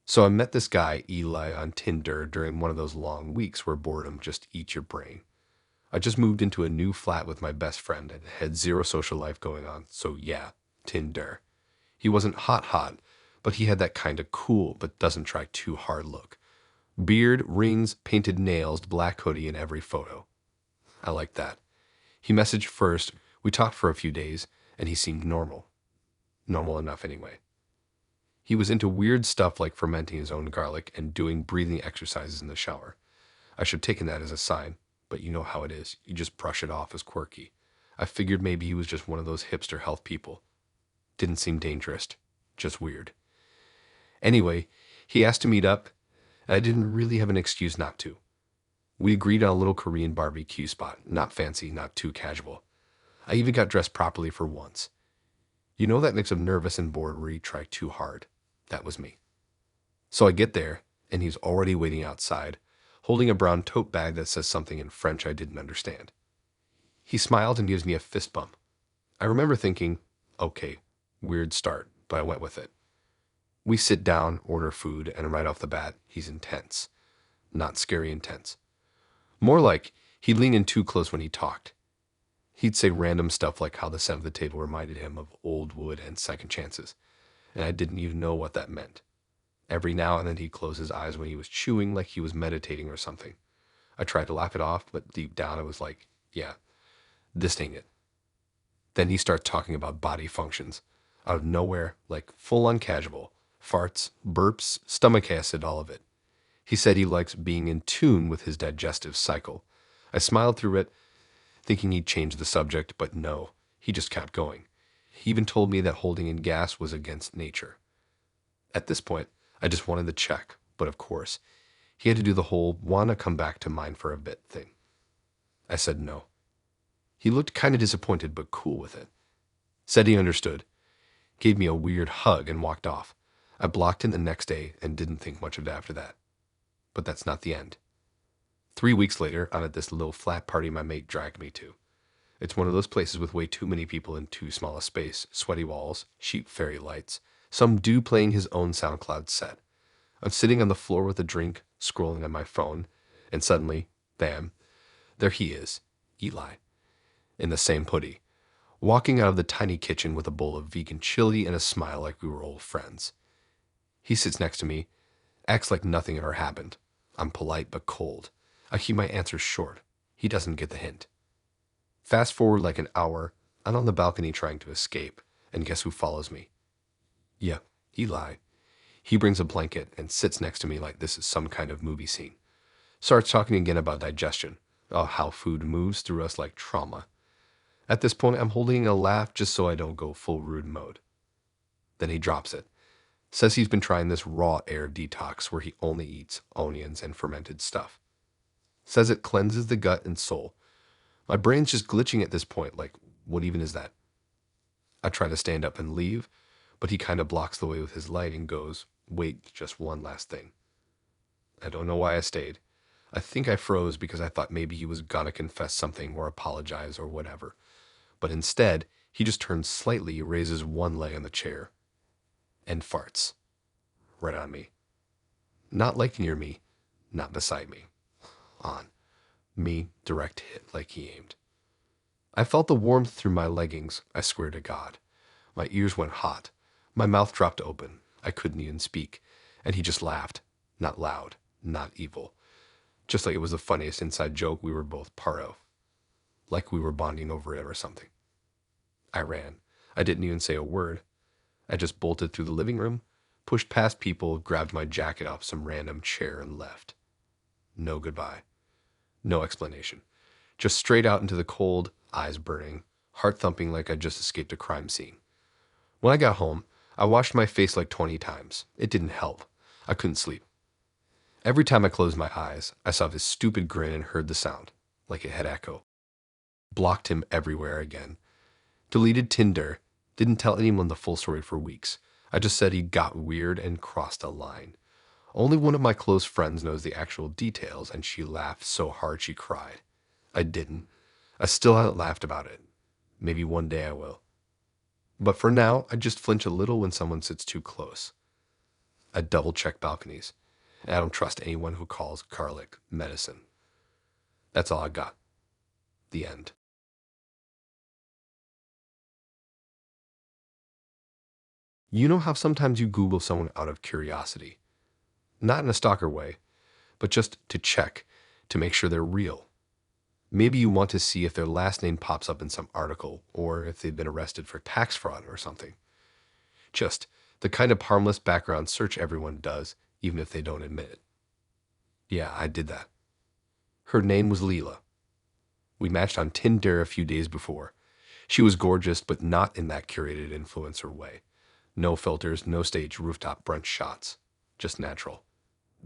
So I met this guy, Eli, on Tinder during one of those long weeks where boredom just eats your brain. I just moved into a new flat with my best friend and had zero social life going on, so yeah, Tinder. He wasn't hot, but he had that kind of cool but doesn't try too hard look. Beard, rings, painted nails, black hoodie in every photo. I like that. He messaged first, we talked for a few days, and he seemed normal. Normal enough anyway. He was into weird stuff like fermenting his own garlic and doing breathing exercises in the shower. I should have taken that as a sign, but you know how it is. You just brush it off as quirky. I figured maybe he was just one of those hipster health people. Didn't seem dangerous, just weird. Anyway, he asked to meet up, and I didn't really have an excuse not to. We agreed on a little Korean barbecue spot, not fancy, not too casual. I even got dressed properly for once. You know that mix of nervous and bored where you try too hard? That was me. So I get there, and he's already waiting outside, holding a brown tote bag that says something in French I didn't understand. He smiles and gives me a fist bump. I remember thinking, okay, weird start, but I went with it. We sit down, order food, and right off the bat, he's intense. Not scary intense. More like he'd lean in too close when he talked. He'd say random stuff like how the set of the table reminded him of old wood and second chances, and I didn't even know what that meant. Every now and then he'd close his eyes when he was chewing like he was meditating or something. I tried to laugh it off, but deep down I was like, yeah, this ain't it. Then he starts talking about body functions. Out of nowhere, like full-on casual. Farts, burps, stomach acid, all of it. He said he likes being in tune with his digestive cycle. I smiled through it, thinking he'd change the subject, but no, he just kept going. He even told me that holding in gas was against nature. At this point, I just wanted to check, but of course, he had to do the whole wanna come back to mine for a bit thing. I said no. He looked kind of disappointed, but cool with it. Said he understood, gave me a weird hug and walked off. I blocked him the next day and didn't think much of it after that. But that's not the end. 3 weeks later, I'm at this little flat party my mate dragged me to. It's one of those places with way too many people in too small a space, sweaty walls, cheap fairy lights, some dude playing his own SoundCloud set. I'm sitting on the floor with a drink, scrolling on my phone, and suddenly, bam, there he is, Eli, in the same hoodie, walking out of the tiny kitchen with a bowl of vegan chili and a smile like we were old friends. He sits next to me, acts like nothing ever happened. I'm polite but cold. I keep my answers short. He doesn't get the hint. Fast forward like an hour, I'm on the balcony trying to escape, and guess who follows me? Yeah, Eli. He brings a blanket and sits next to me like this is some kind of movie scene. Starts talking again about digestion, how food moves through us like trauma. At this point, I'm holding a laugh just so I don't go full rude mode. Then he drops it. Says he's been trying this raw air detox where he only eats onions and fermented stuff. Says it cleanses the gut and soul. My brain's just glitching at this point, like, what even is that? I try to stand up and leave, but he kind of blocks the way with his light and goes, wait, just one last thing. I don't know why I stayed. I think I froze because I thought maybe he was gonna confess something or apologize or whatever. But instead, he just turns slightly, raises one leg on the chair, and farts. Right on me. Not like near me, not beside me. On. Me, direct hit like he aimed. I felt the warmth through my leggings, I swear to God. My ears went hot. My mouth dropped open. I couldn't even speak. And he just laughed. Not loud, not evil. Just like it was the funniest inside joke we were both part of. Like we were bonding over it or something. I ran. I didn't even say a word. I just bolted through the living room, pushed past people, grabbed my jacket off some random chair and left. No goodbye. No explanation. Just straight out into the cold, eyes burning, heart thumping like I'd just escaped a crime scene. When I got home, I washed my face like 20 times. It didn't help. I couldn't sleep. Every time I closed my eyes, I saw this stupid grin and heard the sound, like it had echo. Blocked him everywhere again. Deleted Tinder. Didn't tell anyone the full story for weeks. I just said he got weird and crossed a line. Only one of my close friends knows the actual details, and she laughed so hard she cried. I didn't. I still haven't laughed about it. Maybe one day I will. But for now, I just flinch a little when someone sits too close. I double-check balconies. And I don't trust anyone who calls garlic medicine. That's all I got. The end. You know how sometimes you Google someone out of curiosity? Not in a stalker way, but just to check, to make sure they're real. Maybe you want to see if their last name pops up in some article, or if they've been arrested for tax fraud or something. Just the kind of harmless background search everyone does, even if they don't admit it. Yeah, I did that. Her name was Leela. We matched on Tinder a few days before. She was gorgeous, but not in that curated influencer way. No filters, no staged rooftop brunch shots. Just natural.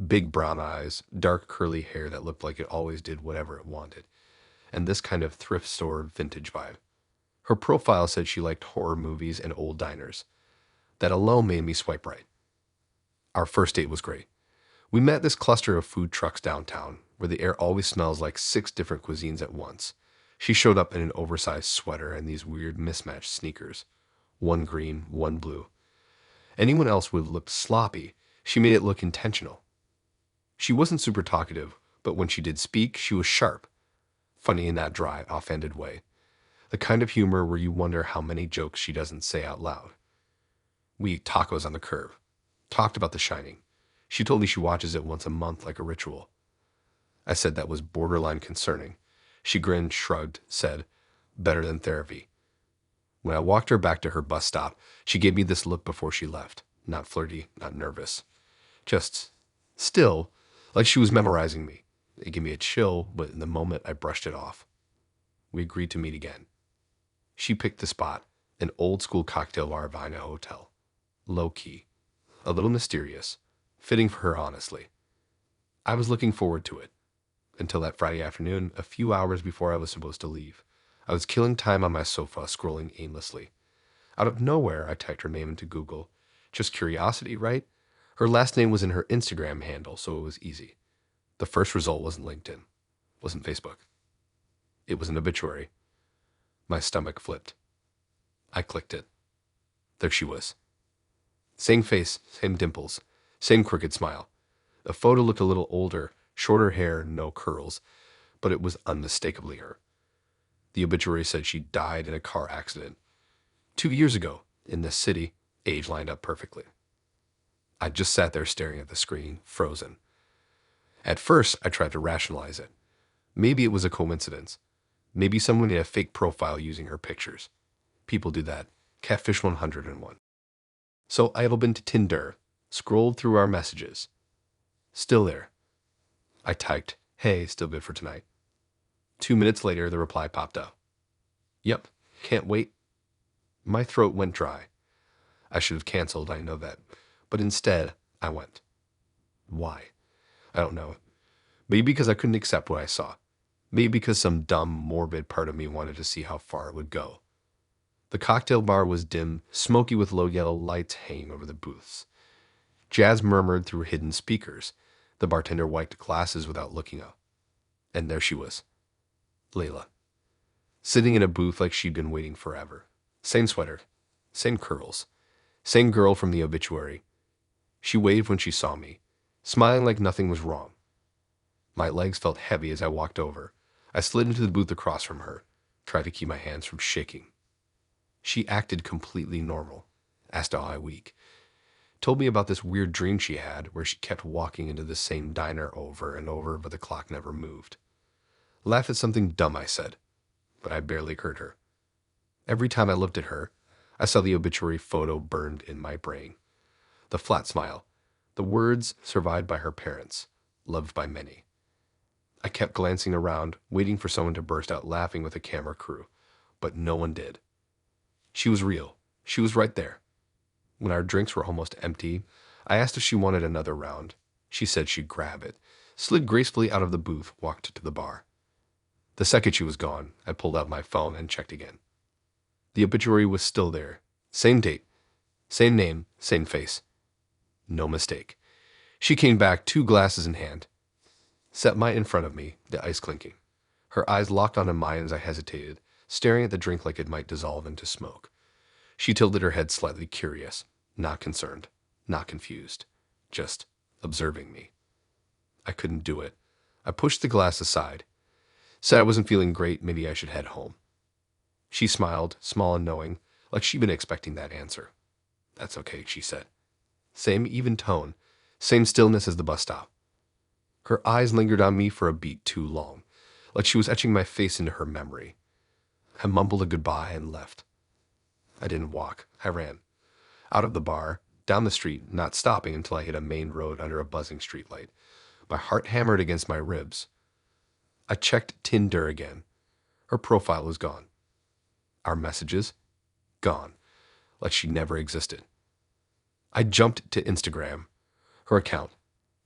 Big brown eyes, dark curly hair that looked like it always did whatever it wanted, and this kind of thrift store vintage vibe. Her profile said she liked horror movies and old diners. That alone made me swipe right. Our first date was great. We met at this cluster of food trucks downtown, where the air always smells like 6 different cuisines at once. She showed up in an oversized sweater and these weird mismatched sneakers. One green, one blue. Anyone else would have looked sloppy. She made it look intentional. She wasn't super talkative, but when she did speak, she was sharp. Funny in that dry, offended way. The kind of humor where you wonder how many jokes she doesn't say out loud. We ate tacos on the curb. Talked about The Shining. She told me she watches it once a month like a ritual. I said that was borderline concerning. She grinned, shrugged, said, better than therapy. When I walked her back to her bus stop, she gave me this look before she left. Not flirty, not nervous. Just still, like she was memorizing me. It gave me a chill, but in the moment I brushed it off. We agreed to meet again. She picked the spot, an old-school cocktail bar by a hotel. Low-key. A little mysterious. Fitting for her, honestly. I was looking forward to it. Until that Friday afternoon, a few hours before I was supposed to leave. I was killing time on my sofa, scrolling aimlessly. Out of nowhere, I typed her name into Google. Just curiosity, right? Her last name was in her Instagram handle, so it was easy. The first result wasn't LinkedIn. Wasn't Facebook. It was an obituary. My stomach flipped. I clicked it. There she was. Same face, same dimples, same crooked smile. The photo looked a little older, shorter hair, no curls, but it was unmistakably her. The obituary said she died in a car accident. 2 years ago, in this city, age lined up perfectly. I just sat there staring at the screen, frozen. At first, I tried to rationalize it. Maybe it was a coincidence. Maybe someone made a fake profile using her pictures. People do that. Catfish 101. So I opened to Tinder, scrolled through our messages. Still there. I typed, hey, still good for tonight. 2 minutes later, the reply popped up. Yep, can't wait. My throat went dry. I should have canceled, I know that. But instead, I went. Why? I don't know. Maybe because I couldn't accept what I saw. Maybe because some dumb, morbid part of me wanted to see how far it would go. The cocktail bar was dim, smoky with low yellow lights hanging over the booths. Jazz murmured through hidden speakers. The bartender wiped glasses without looking up. And there she was. Layla. Sitting in a booth like she'd been waiting forever. Same sweater. Same curls. Same girl from the obituary. She waved when she saw me, smiling like nothing was wrong. My legs felt heavy as I walked over. I slid into the booth across from her, tried to keep my hands from shaking. She acted completely normal, asked how I weak. Told me about this weird dream she had where she kept walking into the same diner over and over, but the clock never moved. Laughed at something dumb I said, but I barely heard her. Every time I looked at her, I saw the obituary photo burned in my brain. The flat smile, the words survived by her parents, loved by many. I kept glancing around, waiting for someone to burst out laughing with a camera crew, but no one did. She was real. She was right there. When our drinks were almost empty, I asked if she wanted another round. She said she'd grab it, slid gracefully out of the booth, walked to the bar. The second she was gone, I pulled out my phone and checked again. The obituary was still there. Same date, same name, same face. No mistake. She came back, 2 glasses in hand. Set mine in front of me, the ice clinking. Her eyes locked onto mine as I hesitated, staring at the drink like it might dissolve into smoke. She tilted her head slightly curious, not concerned, not confused, just observing me. I couldn't do it. I pushed the glass aside, said I wasn't feeling great, maybe I should head home. She smiled, small and knowing, like she'd been expecting that answer. That's okay, she said. Same even tone, same stillness as the bus stop. Her eyes lingered on me for a beat too long, like she was etching my face into her memory. I mumbled a goodbye and left. I didn't walk, I ran. Out of the bar, down the street, not stopping until I hit a main road under a buzzing streetlight. My heart hammered against my ribs. I checked Tinder again. Her profile was gone. Our messages? Gone, like she never existed. I jumped to Instagram. Her account,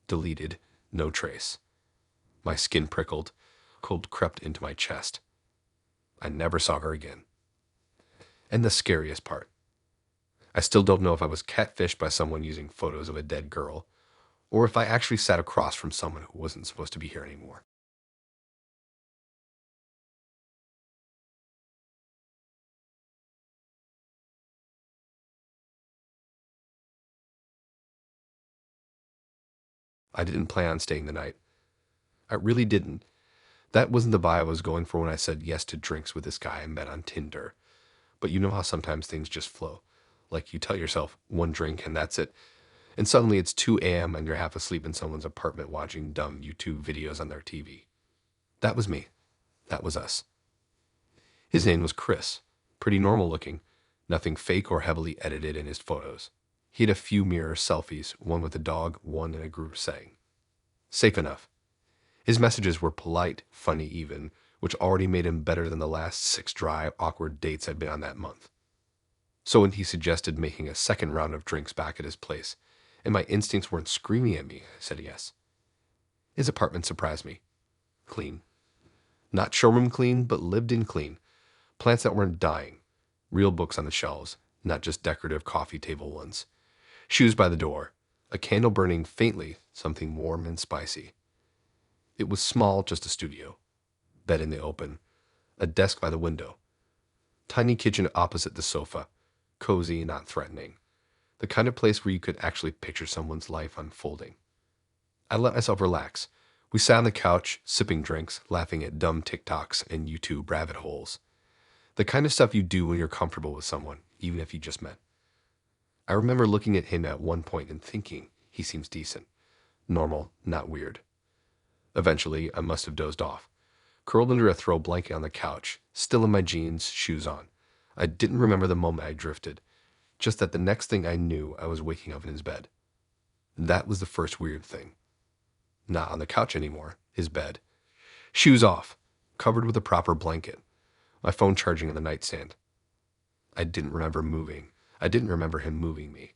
deleted, no trace. My skin prickled, cold crept into my chest. I never saw her again. And the scariest part, I still don't know if I was catfished by someone using photos of a dead girl, or if I actually sat across from someone who wasn't supposed to be here anymore. I didn't plan on staying the night. I really didn't. That wasn't the vibe I was going for when I said yes to drinks with this guy I met on Tinder. But you know how sometimes things just flow. Like you tell yourself one drink and that's it. And suddenly it's 2 a.m. and you're half asleep in someone's apartment watching dumb YouTube videos on their TV. That was me. That was us. His name was Chris. Pretty normal looking. Nothing fake or heavily edited in his photos. He had a few mirror selfies, one with a dog, one in a group setting. Safe enough. His messages were polite, funny even, which already made him better than the last 6 dry, awkward dates I'd been on that month. So when he suggested making a second round of drinks back at his place, and my instincts weren't screaming at me, I said yes. His apartment surprised me. Clean. Not showroom clean, but lived-in clean. Plants that weren't dying. Real books on the shelves, not just decorative coffee table ones. Shoes by the door. A candle burning faintly, something warm and spicy. It was small, just a studio. Bed in the open. A desk by the window. Tiny kitchen opposite the sofa. Cozy, not threatening. The kind of place where you could actually picture someone's life unfolding. I let myself relax. We sat on the couch, sipping drinks, laughing at dumb TikToks and YouTube rabbit holes. The kind of stuff you do when you're comfortable with someone, even if you just met. I remember looking at him at one point and thinking, he seems decent. Normal, not weird. Eventually, I must have dozed off. Curled under a throw blanket on the couch, still in my jeans, shoes on. I didn't remember the moment I drifted, just that the next thing I knew, I was waking up in his bed. That was the first weird thing. Not on the couch anymore, his bed. Shoes off, covered with a proper blanket. My phone charging on the nightstand. I didn't remember moving. I didn't remember him moving me.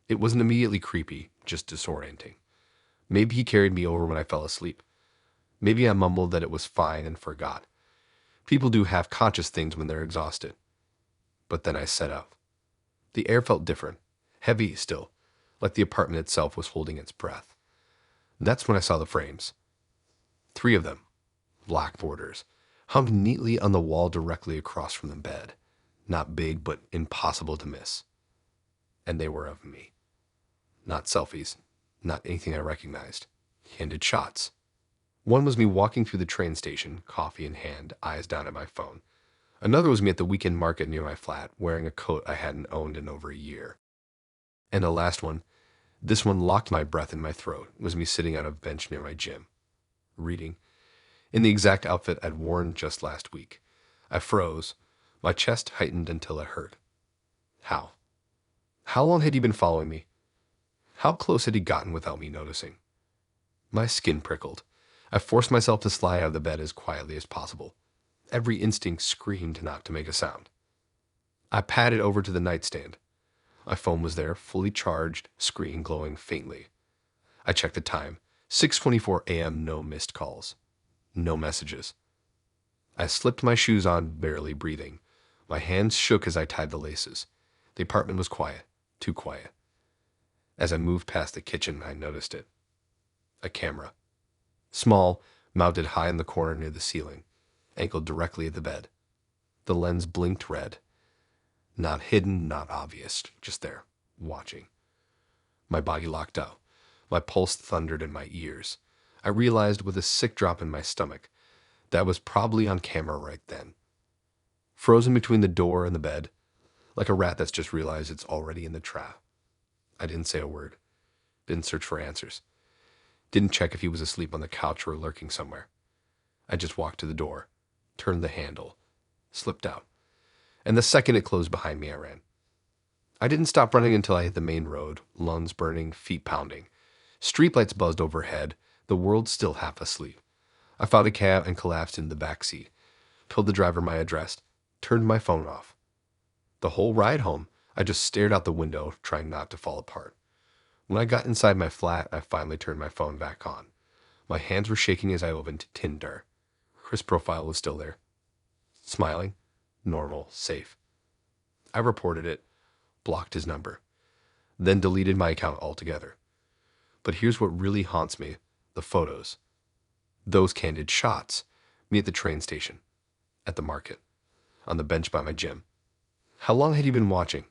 It wasn't immediately creepy, just disorienting. Maybe he carried me over when I fell asleep. Maybe I mumbled that it was fine and forgot. People do half-conscious things when they're exhausted. But then I set up. The air felt different, heavy still, like the apartment itself was holding its breath. That's when I saw the frames. 3 of them, black borders, hung neatly on the wall directly across from the bed. Not big, but impossible to miss. And they were of me. Not selfies, not anything I recognized. Candid shots. One was me walking through the train station, coffee in hand, eyes down at my phone. Another was me at the weekend market near my flat, wearing a coat I hadn't owned in over a year. And the last one, this one locked my breath in my throat, was me sitting on a bench near my gym, reading, in the exact outfit I'd worn just last week. I froze, my chest heightened until it hurt. How? How long had he been following me? How close had he gotten without me noticing? My skin prickled. I forced myself to slide out of the bed as quietly as possible. Every instinct screamed not to make a sound. I padded over to the nightstand. My phone was there, fully charged, screen glowing faintly. I checked the time. 6:24 a.m., no missed calls. No messages. I slipped my shoes on, barely breathing. My hands shook as I tied the laces. The apartment was quiet, too quiet. As I moved past the kitchen, I noticed it. A camera. Small, mounted high in the corner near the ceiling, angled directly at the bed. The lens blinked red. Not hidden, not obvious, just there, watching. My body locked out. My pulse thundered in my ears. I realized with a sick drop in my stomach that was probably on camera right then. Frozen between the door and the bed, like a rat that's just realized it's already in the trap. I didn't say a word. Didn't search for answers. Didn't check if he was asleep on the couch or lurking somewhere. I just walked to the door, turned the handle, slipped out, and the second it closed behind me, I ran. I didn't stop running until I hit the main road, lungs burning, feet pounding. Streetlights buzzed overhead, the world still half asleep. I found a cab and collapsed into the back seat, told the driver my address, turned my phone off. The whole ride home, I just stared out the window, trying not to fall apart. When I got inside my flat, I finally turned my phone back on. My hands were shaking as I opened Tinder. His profile was still there. Smiling, normal, safe. I reported it, blocked his number, then deleted my account altogether. But here's what really haunts me, the photos. Those candid shots. Me at the train station, at the market, on the bench by my gym. How long had you been watching?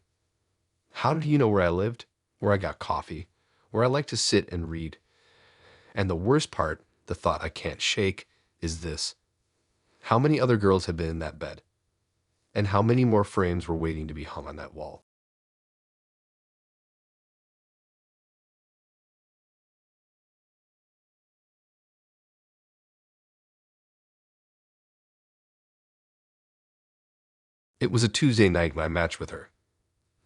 How did you know where I lived, where I got coffee, where I like to sit and read? And the worst part, the thought I can't shake, is this. How many other girls had been in that bed? And how many more frames were waiting to be hung on that wall? It was a Tuesday night when I matched with her.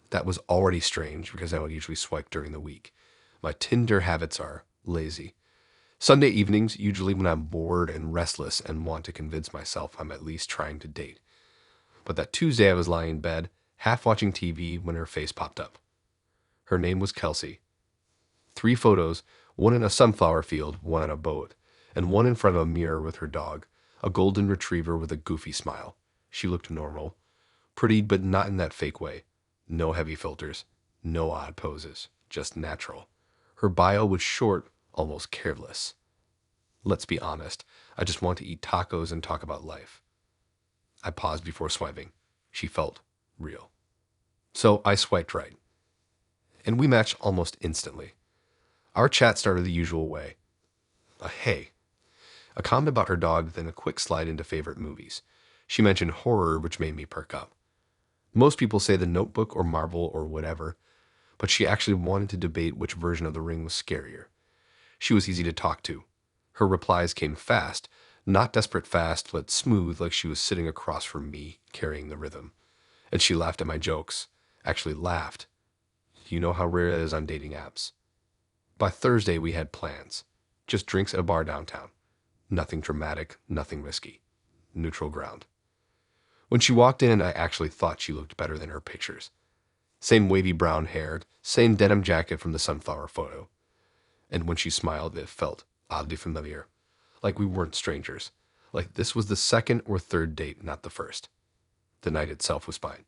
That was already strange because I would usually swipe during the week. My Tinder habits are lazy. Sunday evenings, usually when I'm bored and restless and want to convince myself I'm at least trying to date. But that Tuesday I was lying in bed, half watching TV when her face popped up. Her name was Kelsey. 3 photos, one in a sunflower field, one on a boat, and one in front of a mirror with her dog, a golden retriever with a goofy smile. She looked normal. Pretty, but not in that fake way. No heavy filters, no odd poses, just natural. Her bio was short, almost careless. Let's be honest, I just want to eat tacos and talk about life. I paused before swiping. She felt real. So I swiped right. And we matched almost instantly. Our chat started the usual way. A hey. A comment about her dog, then a quick slide into favorite movies. She mentioned horror, which made me perk up. Most people say The Notebook or Marvel or whatever, but she actually wanted to debate which version of The Ring was scarier. She was easy to talk to. Her replies came fast, not desperate fast, but smooth, like she was sitting across from me, carrying the rhythm. And she laughed at my jokes. Actually laughed. You know how rare that is on dating apps. By Thursday, we had plans. Just drinks at a bar downtown. Nothing dramatic, nothing risky. Neutral ground. When she walked in, I actually thought she looked better than her pictures. Same wavy brown hair, same denim jacket from the sunflower photo. And when she smiled, it felt oddly familiar. Like we weren't strangers. Like this was the second or third date, not the first. The night itself was fine.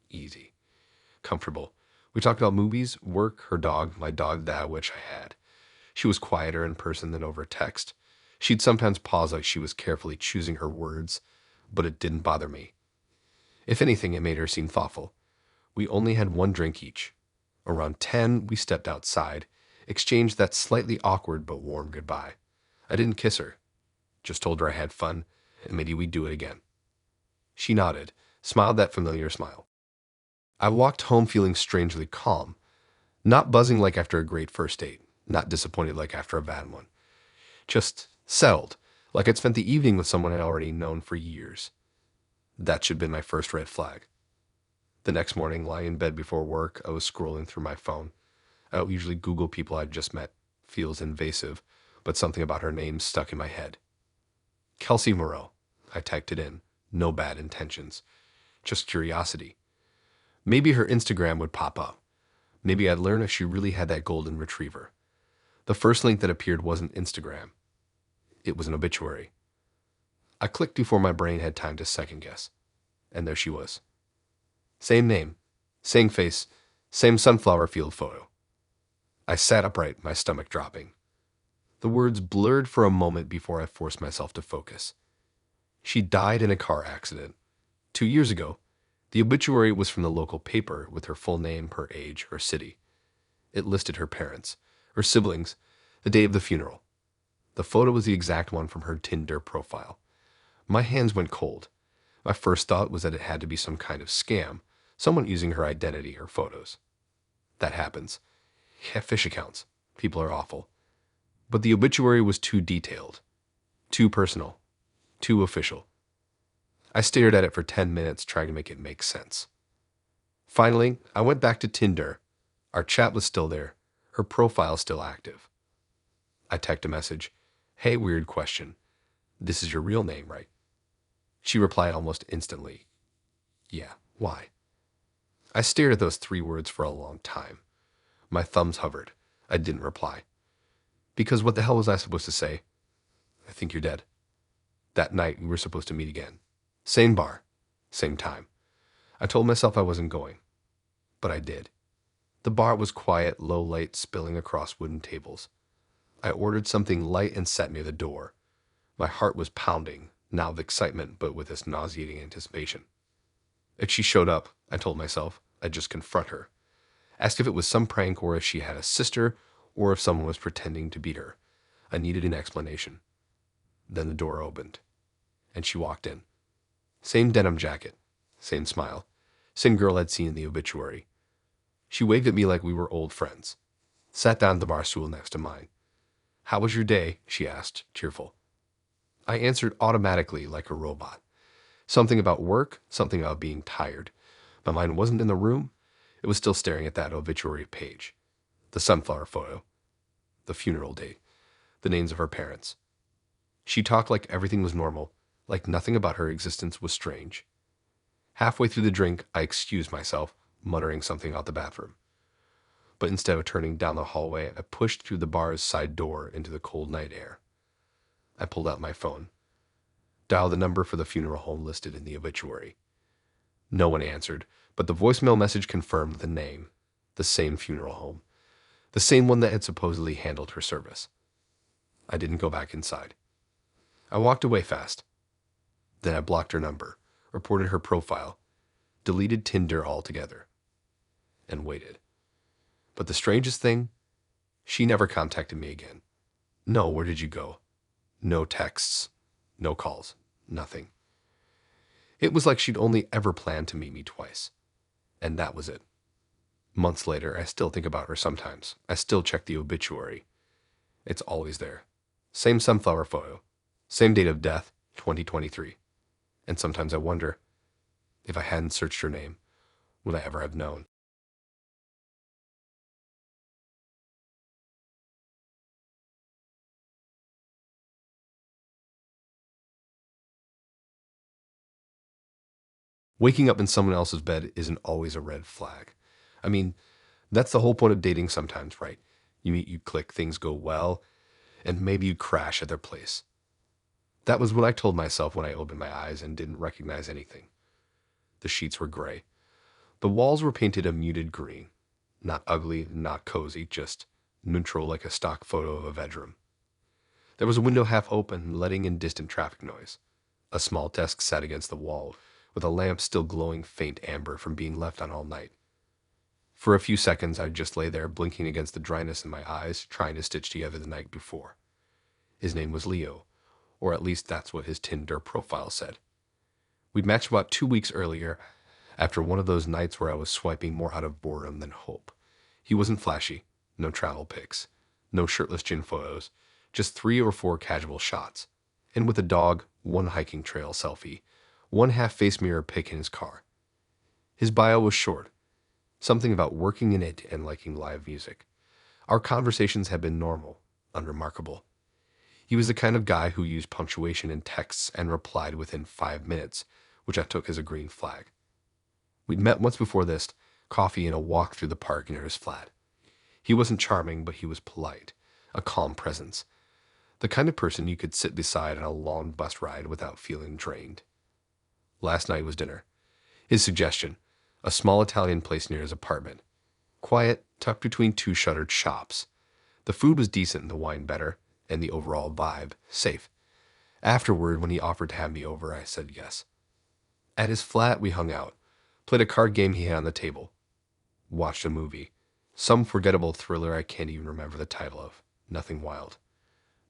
Easy. Comfortable. We talked about movies, work, her dog, my dog that I wish I had. She was quieter in person than over text. She'd sometimes pause like she was carefully choosing her words, but it didn't bother me. If anything, it made her seem thoughtful. We only had 1 drink each. Around 10, we stepped outside, exchanged that slightly awkward but warm goodbye. I didn't kiss her, just told her I had fun, and maybe we'd do it again. She nodded, smiled that familiar smile. I walked home feeling strangely calm, not buzzing like after a great first date, not disappointed like after a bad one. Just settled, like I'd spent the evening with someone I'd already known for years. That should have been my first red flag. The next morning, lying in bed before work, I was scrolling through my phone. I don't usually Google people I'd just met. Feels invasive, but something about her name stuck in my head. Kelsey Moreau. I typed it in. No bad intentions. Just curiosity. Maybe her Instagram would pop up. Maybe I'd learn if she really had that golden retriever. The first link that appeared wasn't Instagram. It was an obituary. I clicked before my brain had time to second guess. And there she was. Same name, same face, same sunflower field photo. I sat upright, my stomach dropping. The words blurred for a moment before I forced myself to focus. She died in a car accident. 2 years ago. The obituary was from the local paper with her full name, her age, her city. It listed her parents, her siblings, the date of the funeral. The photo was the exact one from her Tinder profile. My hands went cold. My first thought was that it had to be some kind of scam, someone using her identity or photos. That happens. Fish accounts. People are awful. But the obituary was too detailed, too personal, too official. I stared at it for 10 minutes trying to make it make sense. Finally, I went back to Tinder. Our chat was still there, her profile still active. I typed a message. Hey, weird question. This is your real name, right? She replied almost instantly. Yeah, why? I stared at those 3 words for a long time. My thumbs hovered. I didn't reply. Because what the hell was I supposed to say? I think you're dead. That night, we were supposed to meet again. Same bar, same time. I told myself I wasn't going, but I did. The bar was quiet, low light spilling across wooden tables. I ordered something light and sat near the door. My heart was pounding, now with excitement, but with this nauseating anticipation. If she showed up, I told myself, I'd just confront her. Ask if it was some prank or if she had a sister or if someone was pretending to beat her. I needed an explanation. Then the door opened, and she walked in. Same denim jacket, same smile, same girl I'd seen in the obituary. She waved at me like we were old friends. Sat down at the bar stool next to mine. How was your day? She asked, cheerful. I answered automatically like a robot. Something about work, something about being tired. My mind wasn't in the room. It was still staring at that obituary page. The sunflower photo. The funeral date. The names of her parents. She talked like everything was normal, like nothing about her existence was strange. Halfway through the drink, I excused myself, muttering something out the bathroom. But instead of turning down the hallway, I pushed through the bar's side door into the cold night air. I pulled out my phone. Dialed the number for the funeral home listed in the obituary. No one answered, but the voicemail message confirmed the name, the same funeral home, the same one that had supposedly handled her service. I didn't go back inside. I walked away fast. Then I blocked her number, reported her profile, deleted Tinder altogether, and waited. But the strangest thing, she never contacted me again. No, where did you go? No texts, no calls, nothing. It was like she'd only ever planned to meet me twice. And that was it. Months later, I still think about her sometimes. I still check the obituary. It's always there. Same sunflower photo. Same date of death, 2023. And sometimes I wonder, if I hadn't searched her name, would I ever have known? Waking up in someone else's bed isn't always a red flag. I mean, that's the whole point of dating sometimes, right? You meet, you click, things go well, and maybe you crash at their place. That was what I told myself when I opened my eyes and didn't recognize anything. The sheets were gray. The walls were painted a muted green. Not ugly, not cozy, just neutral like a stock photo of a bedroom. There was a window half open, letting in distant traffic noise. A small desk sat against the wall, with a lamp still glowing faint amber from being left on all night. For a few seconds, I just lay there, blinking against the dryness in my eyes, trying to stitch together the night before. His name was Leo, or at least that's what his Tinder profile said. We'd matched about 2 weeks earlier, after one of those nights where I was swiping more out of boredom than hope. He wasn't flashy, no travel pics, no shirtless gin photos, just 3 or 4 casual shots. And with a dog, 1 hiking trail selfie, 1 half-face mirror pic in his car. His bio was short, something about working in it and liking live music. Our conversations had been normal, unremarkable. He was the kind of guy who used punctuation in texts and replied within 5 minutes, which I took as a green flag. We'd met once before this, coffee and a walk through the park near his flat. He wasn't charming, but he was polite, a calm presence, the kind of person you could sit beside on a long bus ride without feeling drained. Last night was dinner. His suggestion, a small Italian place near his apartment. Quiet, tucked between 2 shuttered shops. The food was decent and the wine better, and the overall vibe safe. Afterward, when he offered to have me over, I said yes. At his flat, we hung out, played a card game he had on the table, watched a movie, Some forgettable thriller I can't even remember the title of. Nothing wild.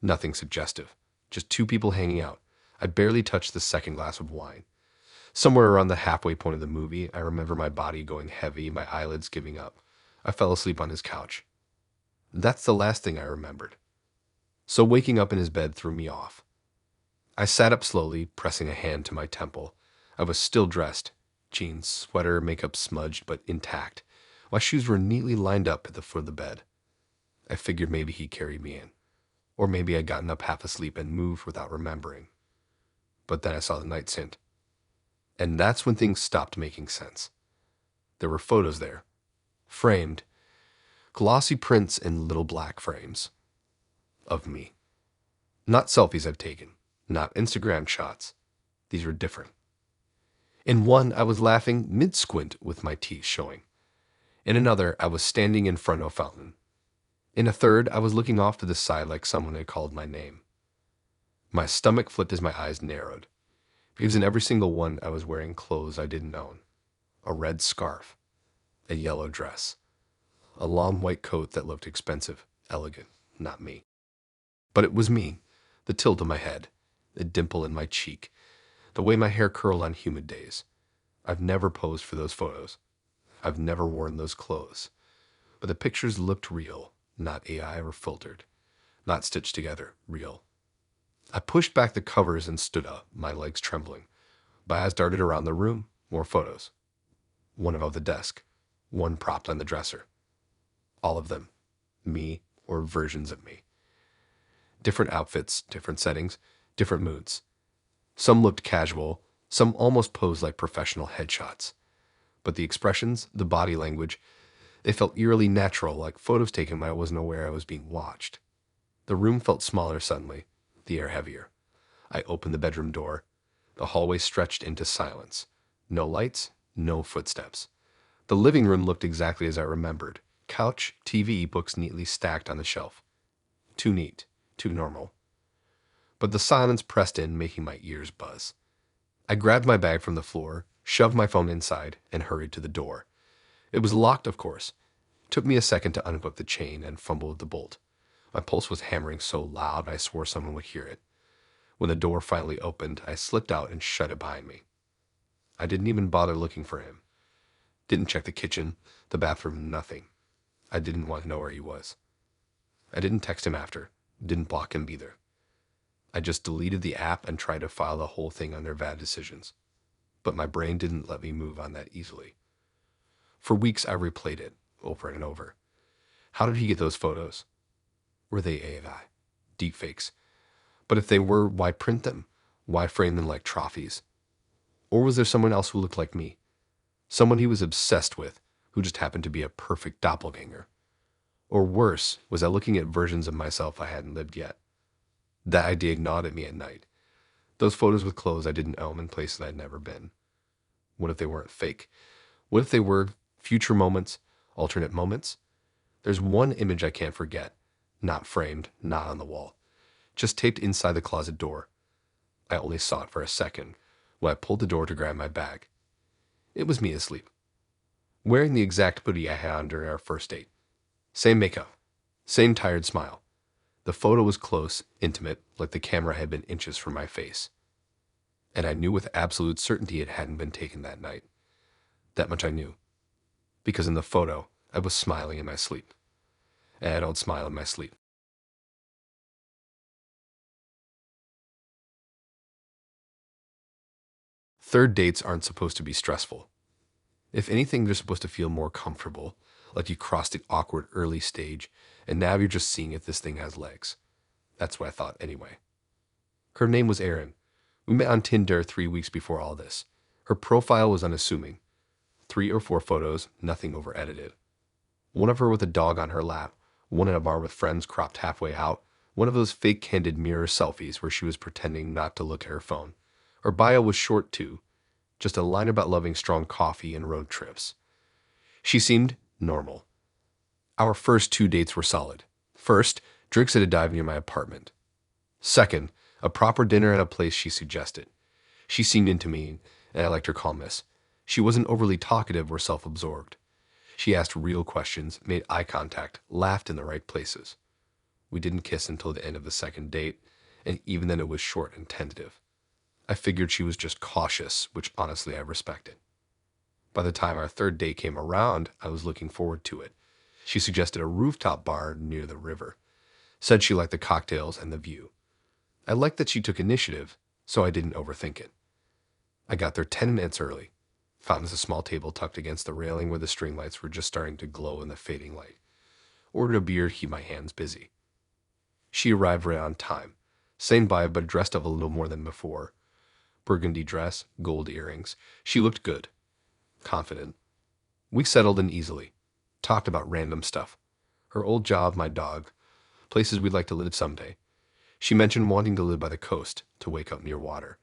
Nothing suggestive. Just two people hanging out. I barely touched the second glass of wine. Somewhere around the halfway point of the movie, I remember my body going heavy, my eyelids giving up. I fell asleep on his couch. That's the last thing I remembered. So waking up in his bed threw me off. I sat up slowly, pressing a hand to my temple. I was still dressed. Jeans, sweater, makeup smudged but intact. My shoes were neatly lined up at the foot of the bed. I figured maybe he carried me in. Or maybe I'd gotten up half asleep and moved without remembering. But then I saw the night's hint. And that's when things stopped making sense. There were photos there. Framed. Glossy prints in little black frames. Of me. Not selfies I've taken. Not Instagram shots. These were different. In one, I was laughing mid-squint with my teeth showing. In another, I was standing in front of a fountain. In a third, I was looking off to the side like someone had called my name. My stomach flipped as my eyes narrowed, because in every single one I was wearing clothes I didn't own. A red scarf, a yellow dress, a long white coat that looked expensive, elegant, not me. But it was me, the tilt of my head, the dimple in my cheek, the way my hair curled on humid days. I've never posed for those photos. I've never worn those clothes. But the pictures looked real, not AI or filtered, not stitched together, real. I pushed back the covers and stood up, my legs trembling. My eyes darted around the room, more photos. One above the desk, one propped on the dresser. All of them, me or versions of me. Different outfits, different settings, different moods. Some looked casual, some almost posed like professional headshots. But the expressions, the body language, they felt eerily natural, like photos taken when I wasn't aware I was being watched. The room felt smaller suddenly, the air heavier. I opened the bedroom door. The hallway stretched into silence. No lights, no footsteps. The living room looked exactly as I remembered. Couch, TV, books neatly stacked on the shelf. Too neat, too normal. But the silence pressed in, making my ears buzz. I grabbed my bag from the floor, shoved my phone inside, and hurried to the door. It was locked, of course. It took me a second to unhook the chain and fumble with the bolt. My pulse was hammering so loud I swore someone would hear it. When the door finally opened, I slipped out and shut it behind me. I didn't even bother looking for him. Didn't check the kitchen, the bathroom, nothing. I didn't want to know where he was. I didn't text him after. Didn't block him either. I just deleted the app and tried to file the whole thing under bad decisions. But my brain didn't let me move on that easily. For weeks I replayed it, over and over. How did he get those photos? Were they AI? Deepfakes? But if they were, why print them? Why frame them like trophies? Or was there someone else who looked like me? Someone he was obsessed with, who just happened to be a perfect doppelganger? Or worse, was I looking at versions of myself I hadn't lived yet? That idea gnawed at me at night. Those photos with clothes I didn't own in places I'd never been. What if they weren't fake? What if they were future moments, alternate moments? There's one image I can't forget. Not framed, not on the wall. Just taped inside the closet door. I only saw it for a second when I pulled the door to grab my bag. It was me asleep. Wearing the exact hoodie I had on during our first date. Same makeup. Same tired smile. The photo was close, intimate, like the camera had been inches from my face. And I knew with absolute certainty it hadn't been taken that night. That much I knew. Because in the photo, I was smiling in my sleep. And I don't smile in my sleep. Third dates aren't supposed to be stressful. If anything, they're supposed to feel more comfortable, like you crossed the awkward early stage, and now you're just seeing if this thing has legs. That's what I thought anyway. Her name was Erin. We met on Tinder 3 weeks before all this. Her profile was unassuming. 3 or 4 photos, nothing over-edited. One of her with a dog on her lap, one in a bar with friends cropped halfway out, one of those fake candid mirror selfies where she was pretending not to look at her phone. Her bio was short too, just a line about loving strong coffee and road trips. She seemed normal. Our first 2 dates were solid. First, drinks at a dive near my apartment. Second, a proper dinner at a place she suggested. She seemed into me, and I liked her calmness. She wasn't overly talkative or self-absorbed. She asked real questions, made eye contact, laughed in the right places. We didn't kiss until the end of the second date, and even then it was short and tentative. I figured she was just cautious, which honestly I respected. By the time our third date came around, I was looking forward to it. She suggested a rooftop bar near the river. Said she liked the cocktails and the view. I liked that she took initiative, so I didn't overthink it. I got there 10 minutes early. Found us a small table tucked against the railing where the string lights were just starting to glow in the fading light. Ordered a beer to keep my hands busy. She arrived right on time. Same vibe, but dressed up a little more than before. Burgundy dress, gold earrings. She looked good. Confident. We settled in easily. Talked about random stuff. Her old job, my dog. Places we'd like to live someday. She mentioned wanting to live by the coast, to wake up near water.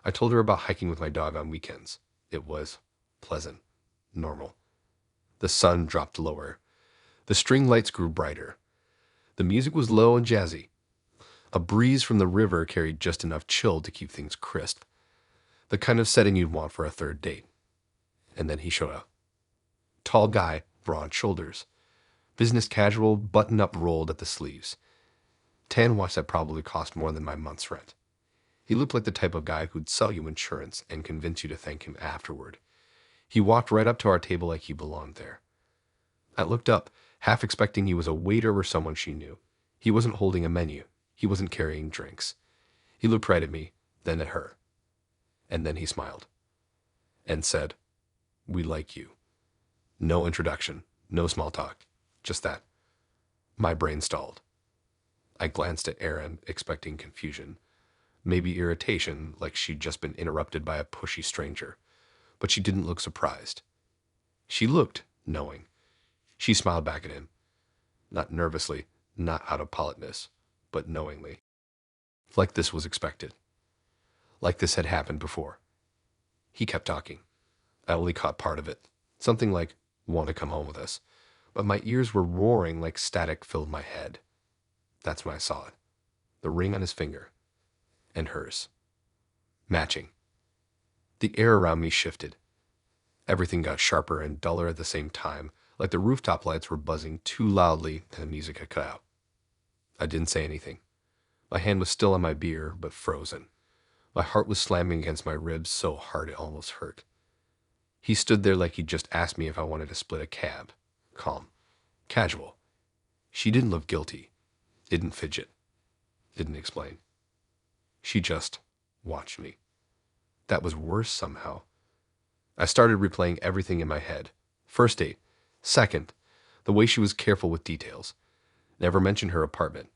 I told her about hiking with my dog on weekends. It was pleasant. Normal. The sun dropped lower. The string lights grew brighter. The music was low and jazzy. A breeze from the river carried just enough chill to keep things crisp. The kind of setting you'd want for a third date. And then he showed up. Tall guy, broad shoulders. Business casual, button-up rolled at the sleeves. Tan watch that probably cost more than my month's rent. He looked like the type of guy who'd sell you insurance and convince you to thank him afterward. He walked right up to our table like he belonged there. I looked up, half expecting he was a waiter or someone she knew. He wasn't holding a menu. He wasn't carrying drinks. He looked right at me, then at her. And then he smiled. And said, "We like you." No introduction, no small talk, just that. My brain stalled. I glanced at Erin, expecting confusion. Maybe irritation, like she'd just been interrupted by a pushy stranger. But she didn't look surprised. She looked knowing. She smiled back at him. Not nervously, not out of politeness, but knowingly. Like this was expected. Like this had happened before. He kept talking. I only caught part of it. Something like, "Want to come home with us?" But my ears were roaring like static filled my head. That's when I saw it. The ring on his finger. And hers. Matching. The air around me shifted. Everything got sharper and duller at the same time, like the rooftop lights were buzzing too loudly and the music had cut out. I didn't say anything. My hand was still on my beer, but frozen. My heart was slamming against my ribs so hard it almost hurt. He stood there like he'd just asked me if I wanted to split a cab. Calm. Casual. She didn't look guilty. Didn't fidget. Didn't explain. She just watched me. That was worse somehow. I started replaying everything in my head. First date. Second, the way she was careful with details. Never mentioned her apartment.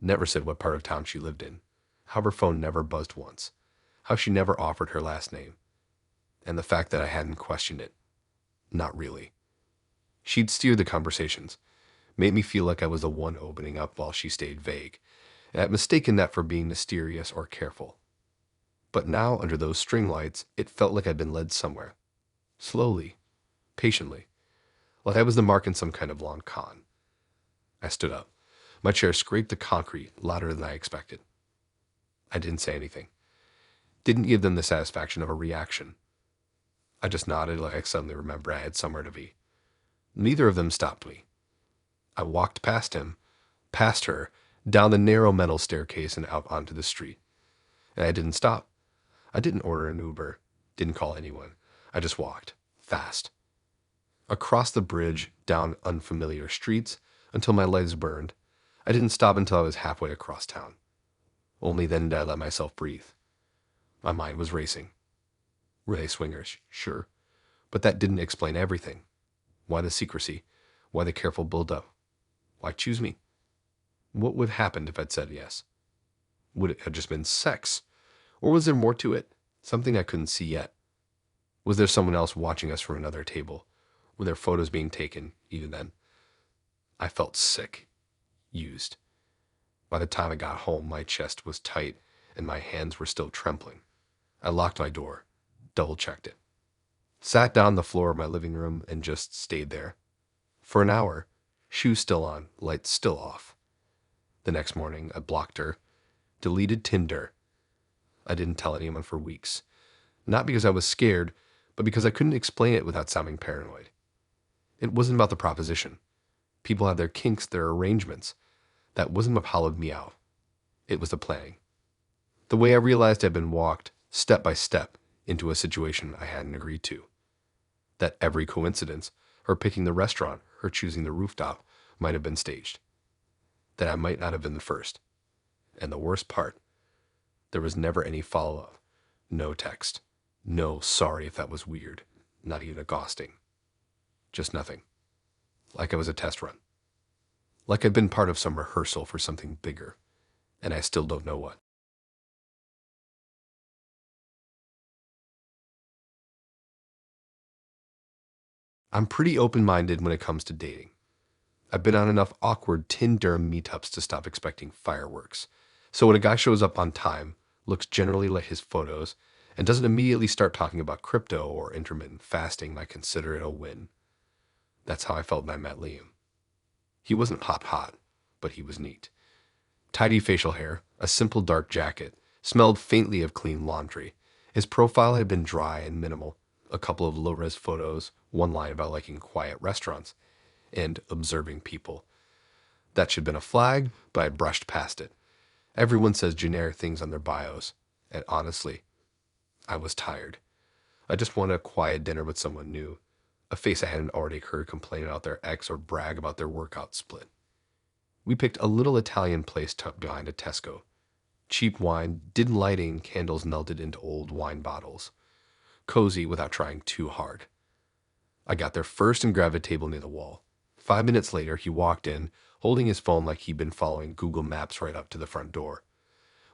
Never said what part of town she lived in. How her phone never buzzed once. How she never offered her last name. And the fact that I hadn't questioned it. Not really. She'd steer the conversations. Made me feel like I was the one opening up while she stayed vague. And I'd mistaken that for being mysterious or careful. But now, under those string lights, it felt like I'd been led somewhere. Slowly. Patiently. Like I was the mark in some kind of long con. I stood up. My chair scraped the concrete louder than I expected. I didn't say anything. Didn't give them the satisfaction of a reaction. I just nodded like I suddenly remembered I had somewhere to be. Neither of them stopped me. I walked past him, past her, down the narrow metal staircase and out onto the street. And I didn't stop. I didn't order an Uber, didn't call anyone. I just walked, fast. Across the bridge, down unfamiliar streets, until my legs burned. I didn't stop until I was halfway across town. Only then did I let myself breathe. My mind was racing. Were they swingers? Sure. But that didn't explain everything. Why the secrecy? Why the careful build-up? Why choose me? What would have happened if I'd said yes? Would it have just been sex? Or was there more to it? Something I couldn't see yet. Was there someone else watching us from another table? Were there photos being taken, even then? I felt sick. Used. By the time I got home, my chest was tight and my hands were still trembling. I locked my door, double-checked it. Sat down on the floor of my living room and just stayed there. For an hour, shoes still on, lights still off. The next morning, I blocked her, deleted Tinder. I didn't tell anyone for weeks. Not because I was scared, but because I couldn't explain it without sounding paranoid. It wasn't about the proposition. People had their kinks, their arrangements. That wasn't what hollowed me out. It was the planning. The way I realized I'd been walked, step by step, into a situation I hadn't agreed to. That every coincidence, her picking the restaurant, her choosing the rooftop, might have been staged. That I might not have been the first. And the worst part, there was never any follow-up. No text. No sorry if that was weird. Not even a ghosting. Just nothing. Like I was a test run. Like I'd been part of some rehearsal for something bigger. And I still don't know what. I'm pretty open-minded when it comes to dating. I've been on enough awkward Tinder meetups to stop expecting fireworks. So when a guy shows up on time, looks generally like his photos, and doesn't immediately start talking about crypto or intermittent fasting, I consider it a win. That's how I felt when I met Liam. He wasn't hot, but he was neat. Tidy facial hair, a simple dark jacket, smelled faintly of clean laundry. His profile had been dry and minimal, a couple of low-res photos, one line about liking quiet restaurants, and observing people. That should have been a flag, but I brushed past it. Everyone says generic things on their bios, and honestly, I was tired. I just wanted a quiet dinner with someone new, a face I hadn't already heard complain about their ex or brag about their workout split. We picked a little Italian place tucked behind a Tesco. Cheap wine, dim lighting, candles melted into old wine bottles. Cozy without trying too hard. I got there first and grabbed a table near the wall. 5 minutes later, he walked in, holding his phone like he'd been following Google Maps right up to the front door.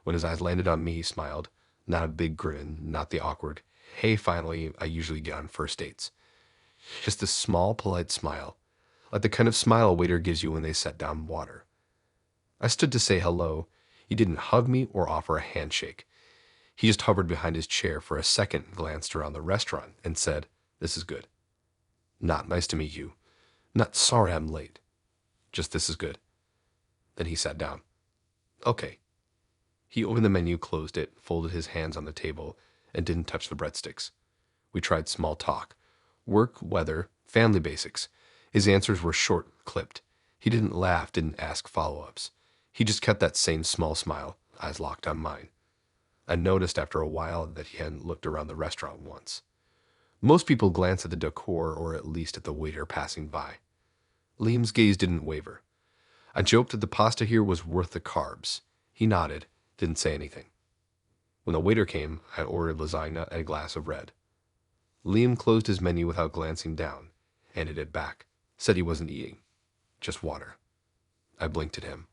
When his eyes landed on me, he smiled. Not a big grin, not the awkward, "Hey, finally," I usually get on first dates. Just this small, polite smile, like the kind of smile a waiter gives you when they set down water. I stood to say hello. He didn't hug me or offer a handshake. He just hovered behind his chair for a second, glanced around the restaurant, and said, "This is good." Not "nice to meet you." Not "sorry I'm late." Just "this is good." Then he sat down. Okay. He opened the menu, closed it, folded his hands on the table, and didn't touch the breadsticks. We tried small talk. Work, weather, family basics. His answers were short, clipped. He didn't laugh, didn't ask follow-ups. He just kept that same small smile, eyes locked on mine. I noticed after a while that he hadn't looked around the restaurant once. Most people glance at the decor or at least at the waiter passing by. Liam's gaze didn't waver. I joked that the pasta here was worth the carbs. He nodded, didn't say anything. When the waiter came, I ordered lasagna and a glass of red. Liam closed his menu without glancing down, handed it back, said he wasn't eating, just water. I blinked at him.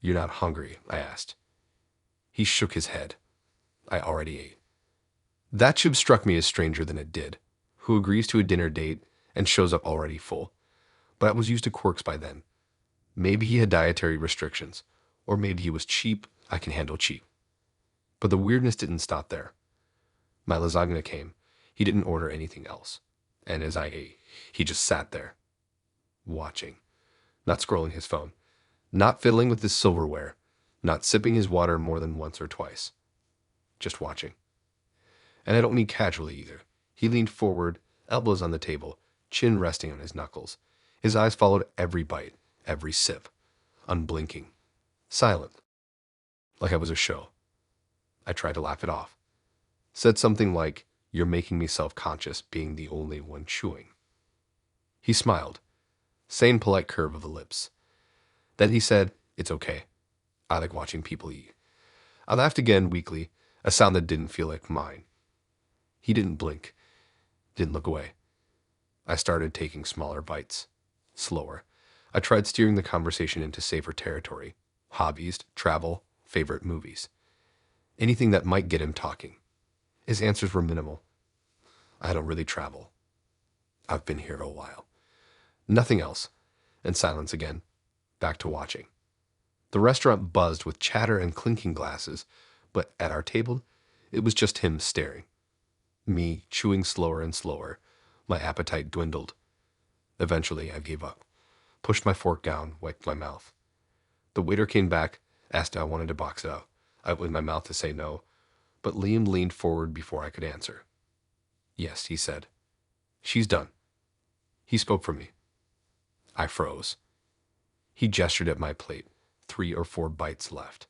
"You're not hungry?" I asked. He shook his head. "I already ate." That should have struck me as stranger than it did. Who agrees to a dinner date and shows up already full? But I was used to quirks by then. Maybe he had dietary restrictions, or maybe he was cheap. I can handle cheap. But the weirdness didn't stop there. My lasagna came. He didn't order anything else. And as I ate, he just sat there, watching, not scrolling his phone, not fiddling with his silverware, not sipping his water more than once or twice, just watching. And I don't mean casually either. He leaned forward, elbows on the table, chin resting on his knuckles. His eyes followed every bite, every sip, unblinking, silent, like I was a show. I tried to laugh it off. Said something like, "You're making me self-conscious being the only one chewing." He smiled, sane polite curve of the lips. Then he said, "It's okay. I like watching people eat." I laughed again weakly, a sound that didn't feel like mine. He didn't blink, didn't look away. I started taking smaller bites, slower. I tried steering the conversation into safer territory. Hobbies, travel, favorite movies. Anything that might get him talking. His answers were minimal. "I don't really travel. I've been here a while." Nothing else. And silence again. Back to watching. The restaurant buzzed with chatter and clinking glasses, but at our table, it was just him staring. Me chewing slower and slower. My appetite dwindled. Eventually, I gave up. Pushed my fork down, wiped my mouth. The waiter came back, asked if I wanted to box it out. I opened my mouth to say no, but Liam leaned forward before I could answer. "Yes," he said. "She's done." He spoke for me. I froze. He gestured at my plate. 3 or 4 bites left.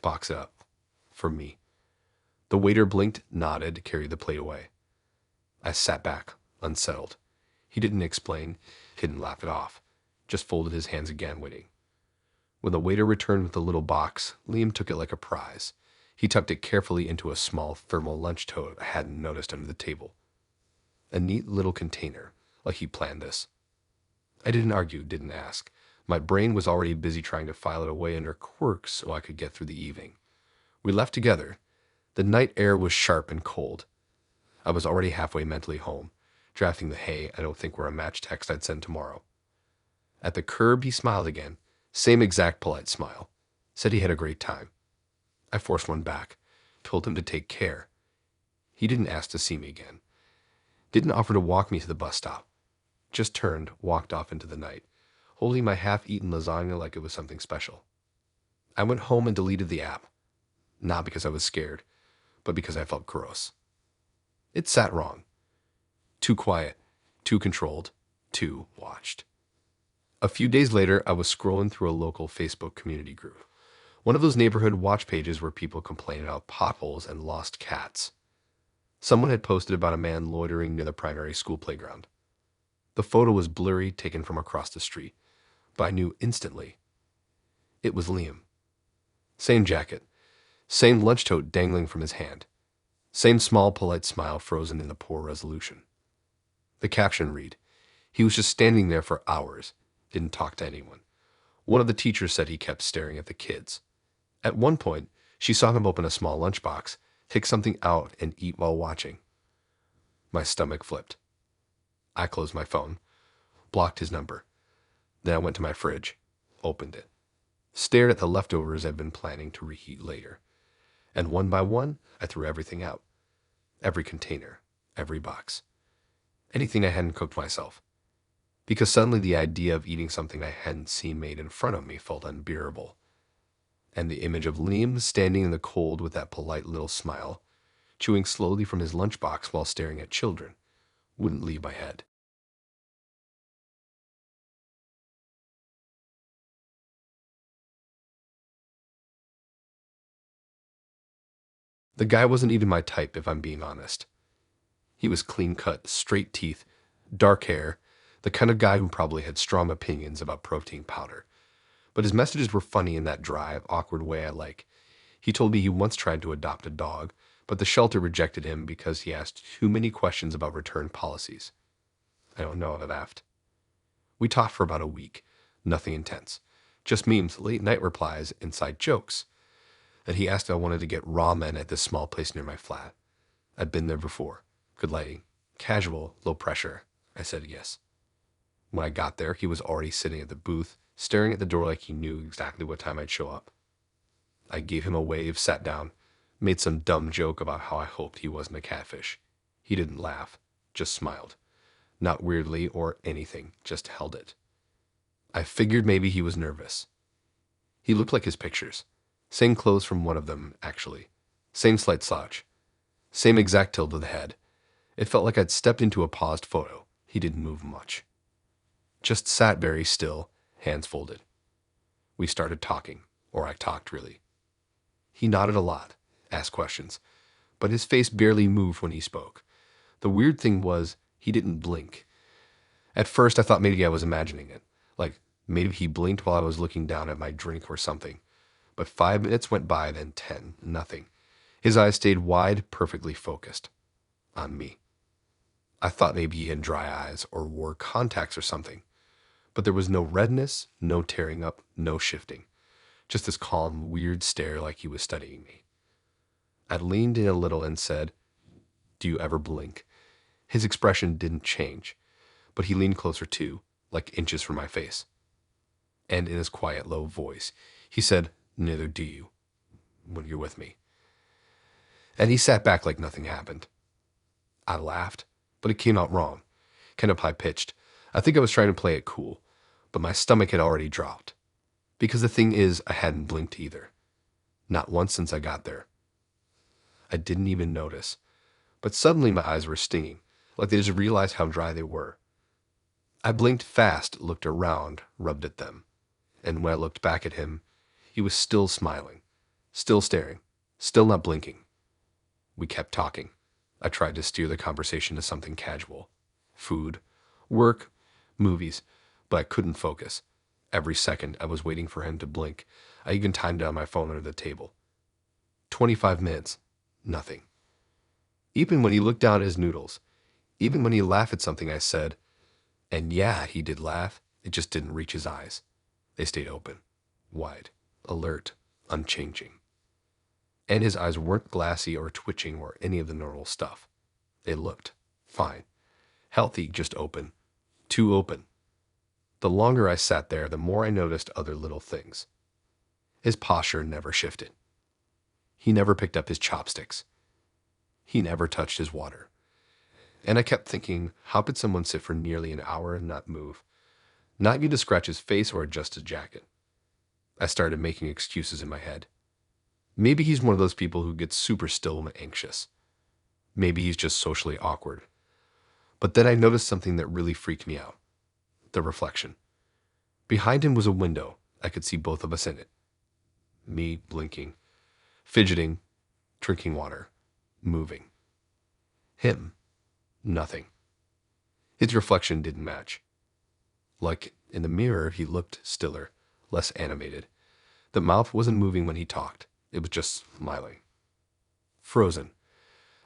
Box it up. For me. The waiter blinked, nodded, carried the plate away. I sat back, unsettled. He didn't explain, didn't laugh it off, just folded his hands again, waiting. When the waiter returned with the little box, Liam took it like a prize. He tucked it carefully into a small thermal lunch tote I hadn't noticed under the table. A neat little container, like he planned this. I didn't argue, didn't ask. My brain was already busy trying to file it away under quirks so I could get through the evening. We left together. The night air was sharp and cold. I was already halfway mentally home, drafting the "hey, I don't think we're a match" text I'd send tomorrow. At the curb, he smiled again. Same exact polite smile. Said he had a great time. I forced one back, told him to take care. He didn't ask to see me again. Didn't offer to walk me to the bus stop. Just turned, walked off into the night, holding my half-eaten lasagna like it was something special. I went home and deleted the app. Not because I was scared, but because I felt gross. It sat wrong. Too quiet, too controlled, too watched. A few days later, I was scrolling through a local Facebook community group. One of those neighborhood watch pages where people complain about potholes and lost cats. Someone had posted about a man loitering near the primary school playground. The photo was blurry, taken from across the street, but I knew instantly. It was Liam. Same jacket, same lunch tote dangling from his hand, same small, polite smile frozen in the poor resolution. The caption read, "He was just standing there for hours, didn't talk to anyone." One of the teachers said he kept staring at the kids. At one point, she saw him open a small lunchbox, take something out, and eat while watching. My stomach flipped. I closed my phone, blocked his number. Then I went to my fridge, opened it, stared at the leftovers I'd been planning to reheat later. And one by one, I threw everything out. Every container, every box. Anything I hadn't cooked myself. Because suddenly the idea of eating something I hadn't seen made in front of me felt unbearable. And the image of Liam standing in the cold with that polite little smile, chewing slowly from his lunchbox while staring at children, wouldn't leave my head. The guy wasn't even my type, if I'm being honest. He was clean-cut, straight teeth, dark hair, the kind of guy who probably had strong opinions about protein powder. But his messages were funny in that dry, awkward way I like. He told me he once tried to adopt a dog, but the shelter rejected him because he asked too many questions about return policies. I don't know, I laughed. We talked for about a week. Nothing intense. Just memes, late-night replies, inside jokes. Then he asked if I wanted to get ramen at this small place near my flat. I'd been there before. Good lighting. Casual, low pressure. I said yes. When I got there, he was already sitting at the booth, staring at the door like he knew exactly what time I'd show up. I gave him a wave, sat down, made some dumb joke about how I hoped he wasn't a catfish. He didn't laugh, just smiled. Not weirdly or anything, just held it. I figured maybe he was nervous. He looked like his pictures. Same clothes from one of them, actually. Same slight slouch. Same exact tilt of the head. It felt like I'd stepped into a paused photo. He didn't move much. Just sat very still, hands folded. We started talking, or I talked really. He nodded a lot, asked questions, but his face barely moved when he spoke. The weird thing was, he didn't blink. At first, I thought maybe I was imagining it. Like, maybe he blinked while I was looking down at my drink or something. But 5 minutes went by, then 10, nothing. His eyes stayed wide, perfectly focused. On me. I thought maybe he had dry eyes or wore contacts or something. But there was no redness, no tearing up, no shifting. Just this calm, weird stare like he was studying me. I leaned in a little and said, "Do you ever blink?" His expression didn't change, but he leaned closer too, like inches from my face. And in his quiet, low voice, he said, "Neither do you, when you're with me." And he sat back like nothing happened. I laughed, but it came out wrong, kind of high-pitched. I think I was trying to play it cool, but my stomach had already dropped. Because the thing is, I hadn't blinked either. Not once since I got there. I didn't even notice, but suddenly my eyes were stinging, like they just realized how dry they were. I blinked fast, looked around, rubbed at them. And when I looked back at him, he was still smiling, still staring, still not blinking. We kept talking. I tried to steer the conversation to something casual. Food, work, movies, but I couldn't focus. Every second I was waiting for him to blink. I even timed it on my phone under the table. 25 minutes. Nothing. Even when he looked down at his noodles, even when he laughed at something I said, and yeah, he did laugh, it just didn't reach his eyes. They stayed open, wide, alert, unchanging. And his eyes weren't glassy or twitching or any of the normal stuff. They looked fine, healthy, just open, too open. The longer I sat there, the more I noticed other little things. His posture never shifted. He never picked up his chopsticks. He never touched his water. And I kept thinking, how could someone sit for nearly an hour and not move? Not even to scratch his face or adjust his jacket. I started making excuses in my head. Maybe he's one of those people who gets super still when anxious. Maybe he's just socially awkward. But then I noticed something that really freaked me out. The reflection. Behind him was a window. I could see both of us in it. Me blinking, fidgeting, drinking water, moving. Him. Nothing. His reflection didn't match. Like in the mirror, he looked stiller, less animated. The mouth wasn't moving when he talked. It was just smiling. Frozen.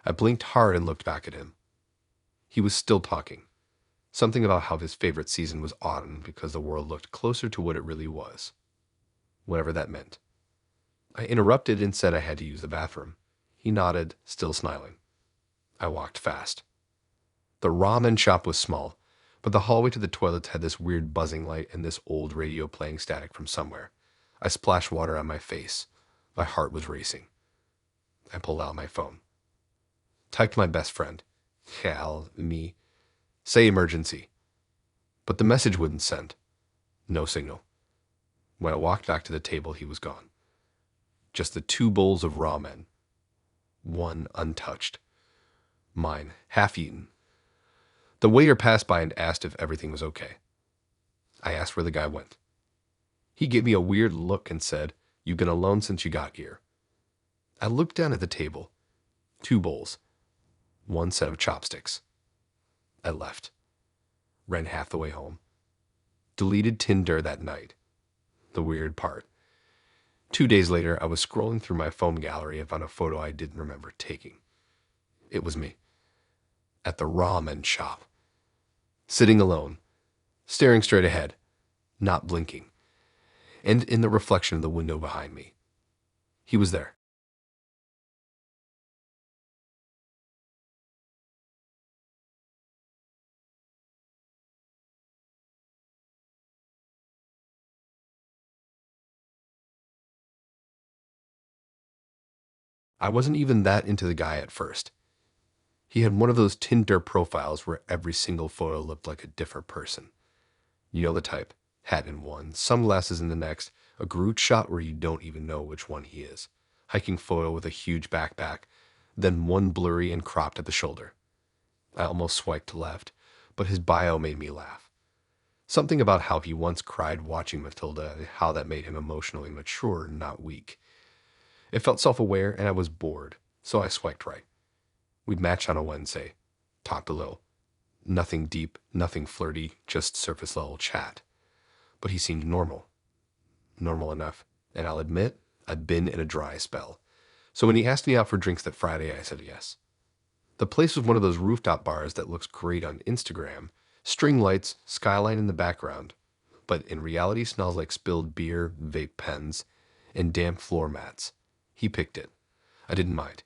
I blinked hard and looked back at him. He was still talking. Something about how his favorite season was autumn because the world looked closer to what it really was. Whatever that meant. I interrupted and said I had to use the bathroom. He nodded, still smiling. I walked fast. The ramen shop was small, but the hallway to the toilets had this weird buzzing light and this old radio playing static from somewhere. I splashed water on my face. My heart was racing. I pulled out my phone. Typed my best friend. Me. Say emergency. But the message wouldn't send. No signal. When I walked back to the table, he was gone. Just the 2 bowls of ramen. One untouched. Mine, half eaten. The waiter passed by and asked if everything was okay. I asked where the guy went. He gave me a weird look and said, "You've been alone since you got here." I looked down at the table. 2 bowls. 1 set of chopsticks. I left. Ran half the way home. Deleted Tinder that night. The weird part. 2 days later, I was scrolling through my phone gallery and found a photo I didn't remember taking. It was me. At the ramen shop. Sitting alone. Staring straight ahead. Not blinking. And in the reflection of the window behind me. He was there. I wasn't even that into the guy at first. He had one of those Tinder profiles where every single photo looked like a different person. You know the type. Hat in one, sunglasses in the next, a Groot shot where you don't even know which one he is. Hiking photo with a huge backpack, then one blurry and cropped at the shoulder. I almost swiped left, but his bio made me laugh. Something about how he once cried watching Matilda and how that made him emotionally mature, not weak. It felt self-aware and I was bored, so I swiped right. We'd matched on a Wednesday. Talked a little. Nothing deep, nothing flirty, just surface-level chat. But he seemed normal. Normal enough. And I'll admit, I'd been in a dry spell. So when he asked me out for drinks that Friday, I said yes. The place was one of those rooftop bars that looks great on Instagram. String lights, skyline in the background. But in reality smells like spilled beer, vape pens, and damp floor mats. He picked it. I didn't mind.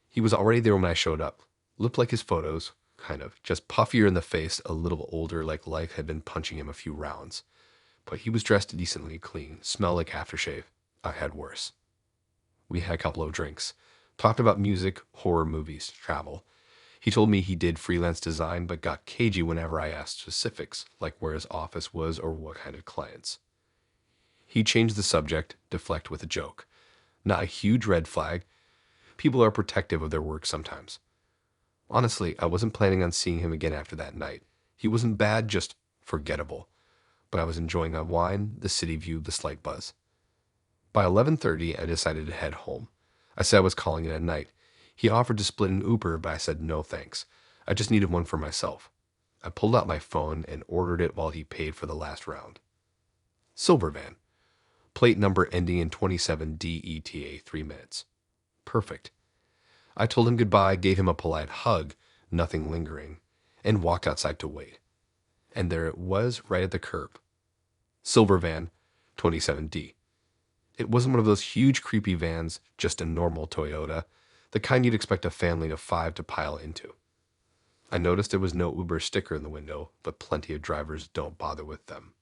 He was already there when I showed up. Looked like his photos, kind of. Just puffier in the face, a little older, like life had been punching him a few rounds. But he was dressed decently clean, smelled like aftershave. I had worse. We had a couple of drinks. Talked about music, horror movies, travel. He told me he did freelance design, but got cagey whenever I asked specifics, like where his office was or what kind of clients. He changed the subject, deflect with a joke. Not a huge red flag. People are protective of their work sometimes. Honestly, I wasn't planning on seeing him again after that night. He wasn't bad, just forgettable. But I was enjoying my wine, the city view, the slight buzz. By 11:30, I decided to head home. I said I was calling it a night. He offered to split an Uber, but I said no thanks. I just needed one for myself. I pulled out my phone and ordered it while he paid for the last round. Silver van. Plate number ending in 27DETA, 3 minutes. Perfect. I told him goodbye, gave him a polite hug, nothing lingering, and walked outside to wait. And there it was right at the curb. Silver van, 27D. It wasn't one of those huge creepy vans, just a normal Toyota, the kind you'd expect a family of 5 to pile into. I noticed there was no Uber sticker in the window, but plenty of drivers don't bother with them.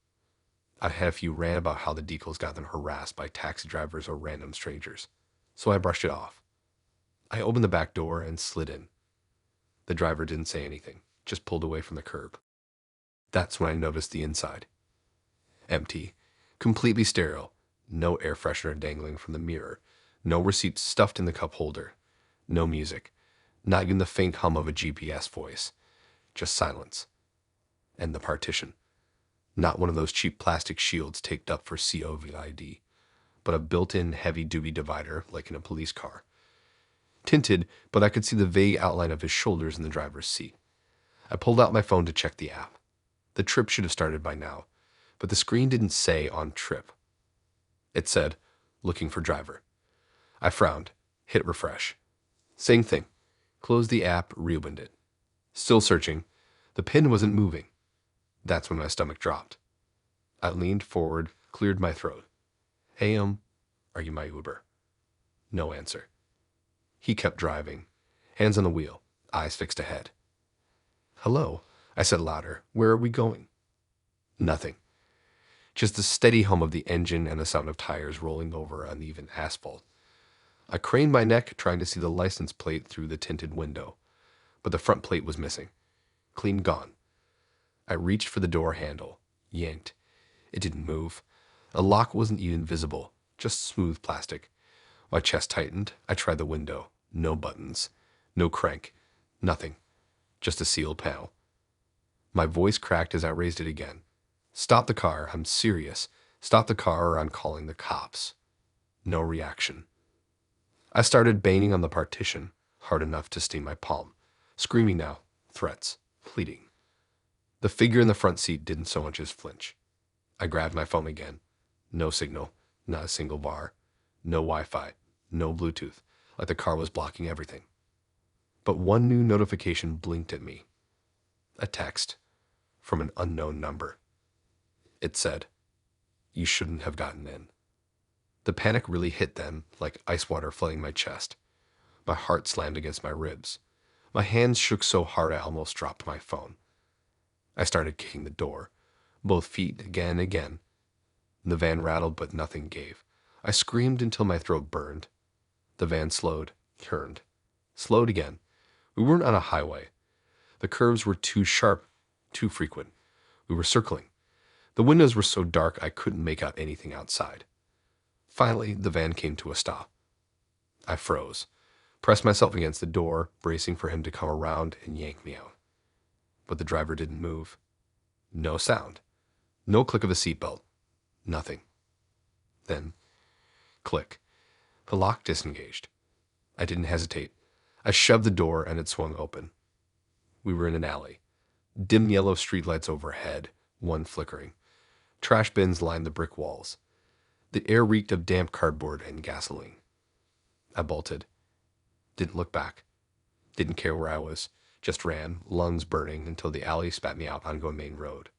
I'd had a few rant about how the decals got them harassed by taxi drivers or random strangers, so I brushed it off. I opened the back door and slid in. The driver didn't say anything, just pulled away from the curb. That's when I noticed the inside. Empty, completely sterile, no air freshener dangling from the mirror, no receipts stuffed in the cup holder, no music, not even the faint hum of a GPS voice, just silence. And the partition. Not one of those cheap plastic shields taped up for COVID, but a built-in heavy-duty divider like in a police car. Tinted, but I could see the vague outline of his shoulders in the driver's seat. I pulled out my phone to check the app. The trip should have started by now, but the screen didn't say on trip. It said, looking for driver. I frowned, hit refresh. Same thing. Closed the app, reopened it. Still searching. The pin wasn't moving. That's when my stomach dropped. I leaned forward, cleared my throat. Hey, are you my Uber? No answer. He kept driving, hands on the wheel, eyes fixed ahead. Hello, I said louder. Where are we going? Nothing. Just the steady hum of the engine and the sound of tires rolling over uneven asphalt. I craned my neck, trying to see the license plate through the tinted window, but the front plate was missing. Clean gone. I reached for the door handle, yanked. It didn't move. A lock wasn't even visible, just smooth plastic. My chest tightened. I tried the window. No buttons. No crank. Nothing. Just a sealed panel. My voice cracked as I raised it again. Stop the car. I'm serious. Stop the car or I'm calling the cops. No reaction. I started banging on the partition, hard enough to sting my palm. Screaming now. Threats. Pleading. The figure in the front seat didn't so much as flinch. I grabbed my phone again. No signal. Not a single bar. No Wi-Fi. No Bluetooth. Like the car was blocking everything. But one new notification blinked at me. A text from an unknown number. It said, "You shouldn't have gotten in." The panic really hit then, like ice water flooding my chest. My heart slammed against my ribs. My hands shook so hard I almost dropped my phone. I started kicking the door, both feet again and again. The van rattled, but nothing gave. I screamed until my throat burned. The van slowed, turned, slowed again. We weren't on a highway. The curves were too sharp, too frequent. We were circling. The windows were so dark I couldn't make out anything outside. Finally, the van came to a stop. I froze, pressed myself against the door, bracing for him to come around and yank me out. But the driver didn't move. No sound. No click of a seatbelt. Nothing. Then, click. The lock disengaged. I didn't hesitate. I shoved the door and it swung open. We were in an alley. Dim yellow streetlights overhead, one flickering. Trash bins lined the brick walls. The air reeked of damp cardboard and gasoline. I bolted. Didn't look back. Didn't care where I was. Just ran, lungs burning, until the alley spat me out onto a main road.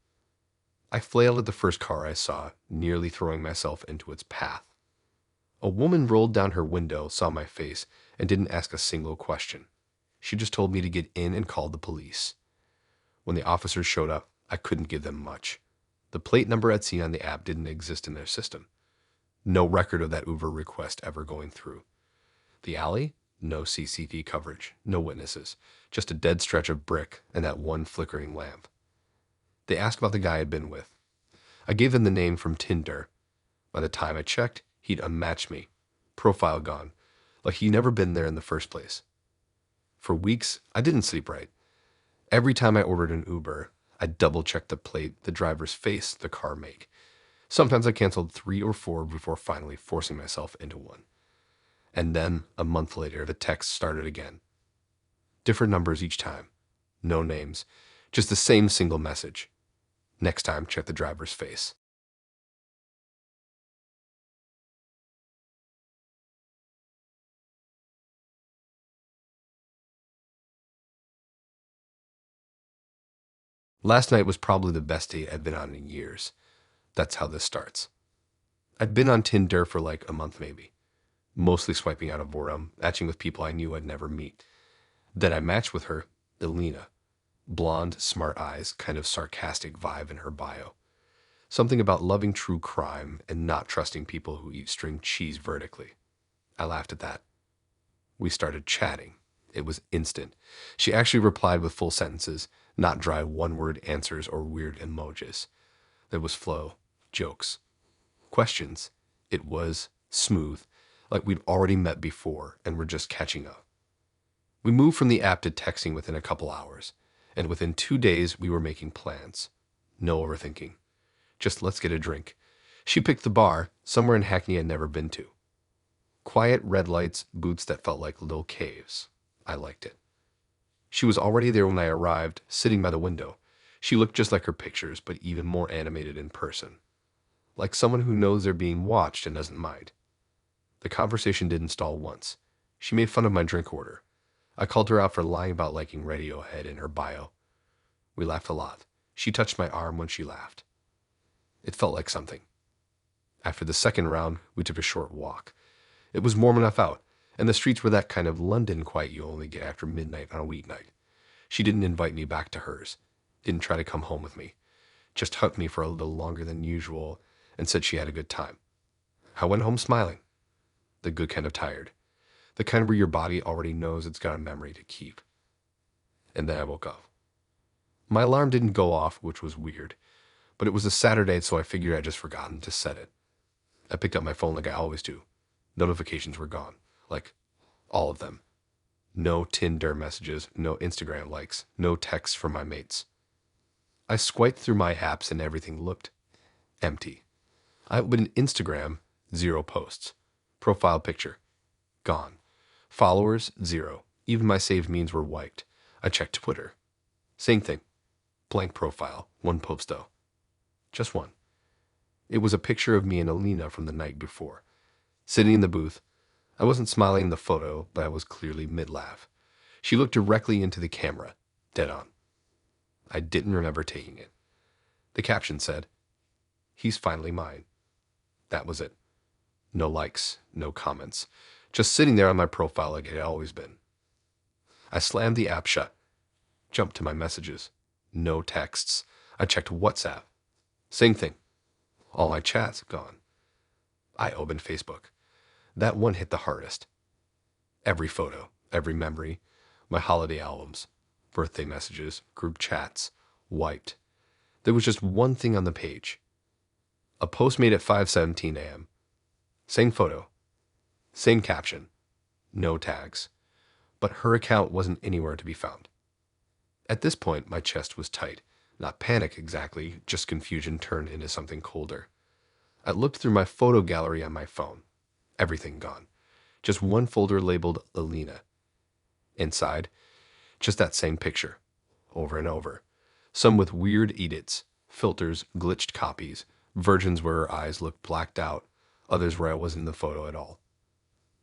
I flailed at the first car I saw, nearly throwing myself into its path. A woman rolled down her window, saw my face, and didn't ask a single question. She just told me to get in and called the police. When the officers showed up, I couldn't give them much. The plate number I'd seen on the app didn't exist in their system. No record of that Uber request ever going through. The alley? No CCTV coverage, no witnesses, just a dead stretch of brick and that one flickering lamp. They asked about the guy I'd been with. I gave them the name from Tinder. By the time I checked, he'd unmatched me. Profile gone, like he'd never been there in the first place. For weeks, I didn't sleep right. Every time I ordered an Uber, I double-checked the plate, the driver's face, the car make. Sometimes I canceled 3 or 4 before finally forcing myself into one. And then, a month later, the text started again. Different numbers each time. No names. Just the same single message. Next time, check the driver's face. Last night was probably the best date I'd been on in years. That's how this starts. I'd been on Tinder for like a month maybe. Mostly swiping out of boredom, matching with people I knew I'd never meet. Then I matched with her, Elena. Blonde, smart eyes, kind of sarcastic vibe in her bio. Something about loving true crime and not trusting people who eat string cheese vertically. I laughed at that. We started chatting. It was instant. She actually replied with full sentences, not dry one-word answers or weird emojis. There was flow, jokes, questions. It was smooth, like we'd already met before and were just catching up. We moved from the app to texting within a couple hours, and within 2 days we were making plans. No overthinking. Just let's get a drink. She picked the bar, somewhere in Hackney I'd never been to. Quiet red lights, booths that felt like little caves. I liked it. She was already there when I arrived, sitting by the window. She looked just like her pictures, but even more animated in person. Like someone who knows they're being watched and doesn't mind. The conversation didn't stall once. She made fun of my drink order. I called her out for lying about liking Radiohead in her bio. We laughed a lot. She touched my arm when she laughed. It felt like something. After the second round, we took a short walk. It was warm enough out, and the streets were that kind of London quiet you only get after midnight on a weeknight. She didn't invite me back to hers, didn't try to come home with me, just hugged me for a little longer than usual and said she had a good time. I went home smiling. The good kind of tired. The kind where your body already knows it's got a memory to keep. And then I woke up. My alarm didn't go off, which was weird, but it was a Saturday, so I figured I'd just forgotten to set it. I picked up my phone like I always do. Notifications were gone. Like, all of them. No Tinder messages, no Instagram likes, no texts from my mates. I swiped through my apps and everything looked empty. I opened Instagram, 0 posts. Profile picture, gone. Followers, 0. Even my saved memes were wiped. I checked Twitter. Same thing. Blank profile, 1 post though. Just one. It was a picture of me and Alina from the night before. Sitting in the booth. I wasn't smiling in the photo, but I was clearly mid-laugh. She looked directly into the camera, dead on. I didn't remember taking it. The caption said, "He's finally mine." That was it. No likes, no comments. Just sitting there on my profile like it had always been. I slammed the app shut. Jumped to my messages. No texts. I checked WhatsApp. Same thing. All my chats gone. I opened Facebook. That one hit the hardest. Every photo, every memory, my holiday albums, birthday messages, group chats, wiped. There was just one thing on the page. A post made at 5:17 a.m. Same photo. Same caption. No tags. But her account wasn't anywhere to be found. At this point, my chest was tight. Not panic exactly, just confusion turned into something colder. I looked through my photo gallery on my phone. Everything gone. Just one folder labeled Alina. Inside, just that same picture. Over and over. Some with weird edits, filters, glitched copies, versions where her eyes looked blacked out, others where I wasn't in the photo at all.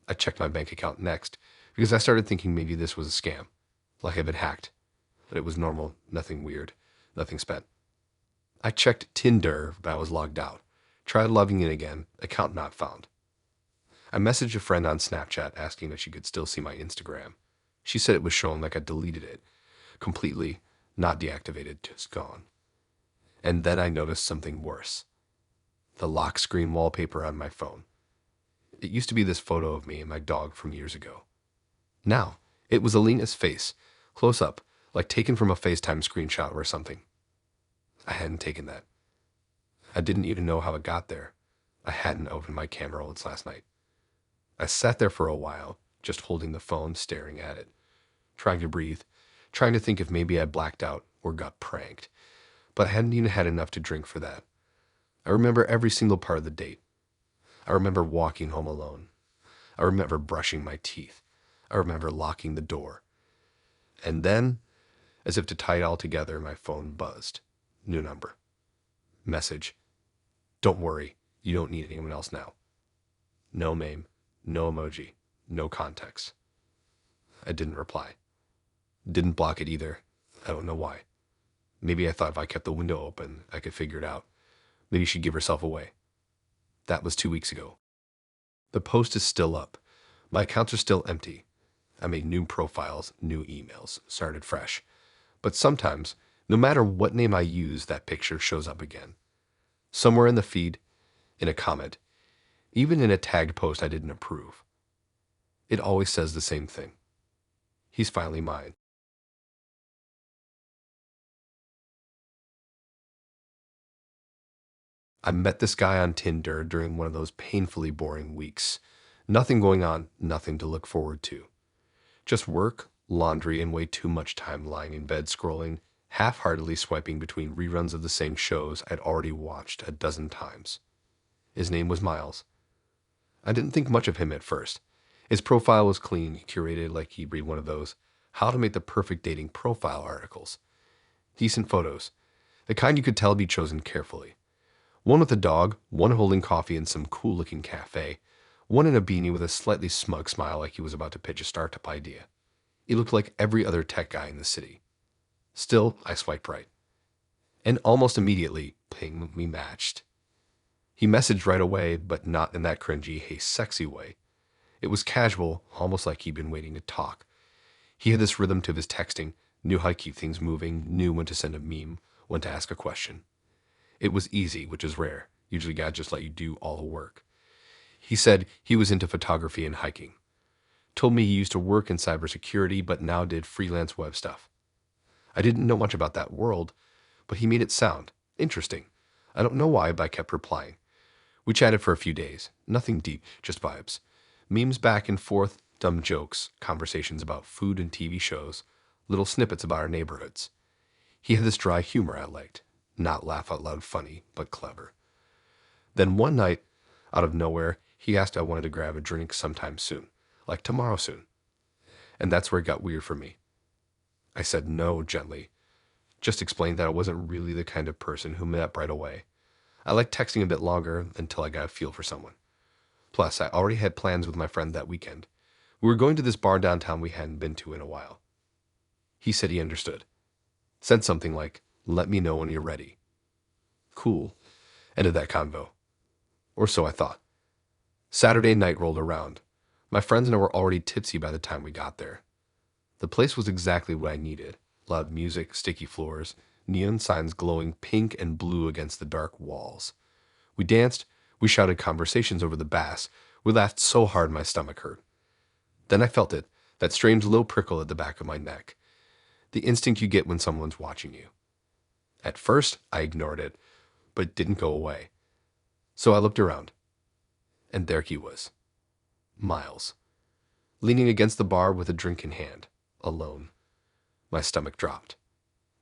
I checked my bank account next, because I started thinking maybe this was a scam, like I'd been hacked. But it was normal, nothing weird, nothing spent. I checked Tinder, but I was logged out. Tried logging in again, account not found. I messaged a friend on Snapchat asking if she could still see my Instagram. She said it was showing like I deleted it. Completely, not deactivated, just gone. And then I noticed something worse. The lock screen wallpaper on my phone. It used to be this photo of me and my dog from years ago. Now, it was Alina's face, close up, like taken from a FaceTime screenshot or something. I hadn't taken that. I didn't even know how it got there. I hadn't opened my camera rolls last night. I sat there for a while, just holding the phone, staring at it, trying to breathe, trying to think if maybe I blacked out or got pranked. but I hadn't even had enough to drink for that. I remember every single part of the date. I remember walking home alone. I remember brushing my teeth. I remember locking the door. And then, as if to tie it all together, my phone buzzed. New number. Message. Don't worry, you don't need anyone else now. No name, no emoji, no context. I didn't reply. Didn't block it either. I don't know why. Maybe I thought if I kept the window open, I could figure it out. Maybe she'd give herself away. That was 2 weeks ago. The post is still up. My accounts are still empty. I made new profiles, new emails, started fresh. But sometimes, no matter what name I use, that picture shows up again. Somewhere in the feed, in a comment, even in a tagged post I didn't approve. It always says the same thing. He's finally mine. I met this guy on Tinder during one of those painfully boring weeks. Nothing going on, nothing to look forward to. Just work, laundry, and way too much time lying in bed scrolling, half-heartedly swiping between reruns of the same shows I'd already watched a dozen times. His name was Miles. I didn't think much of him at first. His profile was clean, curated like he'd read one of those how to make the perfect dating profile articles. Decent photos, the kind you could tell be chosen carefully. One with a dog, one holding coffee in some cool-looking cafe, one in a beanie with a slightly smug smile like he was about to pitch a startup idea. He looked like every other tech guy in the city. Still, I swiped right. And almost immediately, ping, we matched. He messaged right away, but not in that cringy, hey, sexy way. It was casual, almost like he'd been waiting to talk. He had this rhythm to his texting, knew how to keep things moving, knew when to send a meme, when to ask a question. It was easy, which is rare. Usually guys just let you do all the work. He said he was into photography and hiking. Told me he used to work in cybersecurity, but now did freelance web stuff. I didn't know much about that world, but he made it sound interesting. I don't know why, but I kept replying. We chatted for a few days. Nothing deep, just vibes. Memes back and forth, dumb jokes, conversations about food and TV shows, little snippets about our neighborhoods. He had this dry humor I liked. Not laugh out loud funny, but clever. Then one night, out of nowhere, he asked if I wanted to grab a drink sometime soon, like tomorrow soon. And that's where it got weird for me. I said no gently. Just explained that I wasn't really the kind of person who met up right away. I liked texting a bit longer until I got a feel for someone. Plus, I already had plans with my friend that weekend. We were going to this bar downtown we hadn't been to in a while. He said he understood. Said something like, let me know when you're ready. Cool. Ended that convo. Or so I thought. Saturday night rolled around. My friends and I were already tipsy by the time we got there. The place was exactly what I needed. Loud music, sticky floors, neon signs glowing pink and blue against the dark walls. We danced, we shouted conversations over the bass, we laughed so hard my stomach hurt. Then I felt it, that strange low prickle at the back of my neck. The instinct you get when someone's watching you. At first, I ignored it, but it didn't go away. So I looked around. And there he was. Miles. Leaning against the bar with a drink in hand. Alone. My stomach dropped.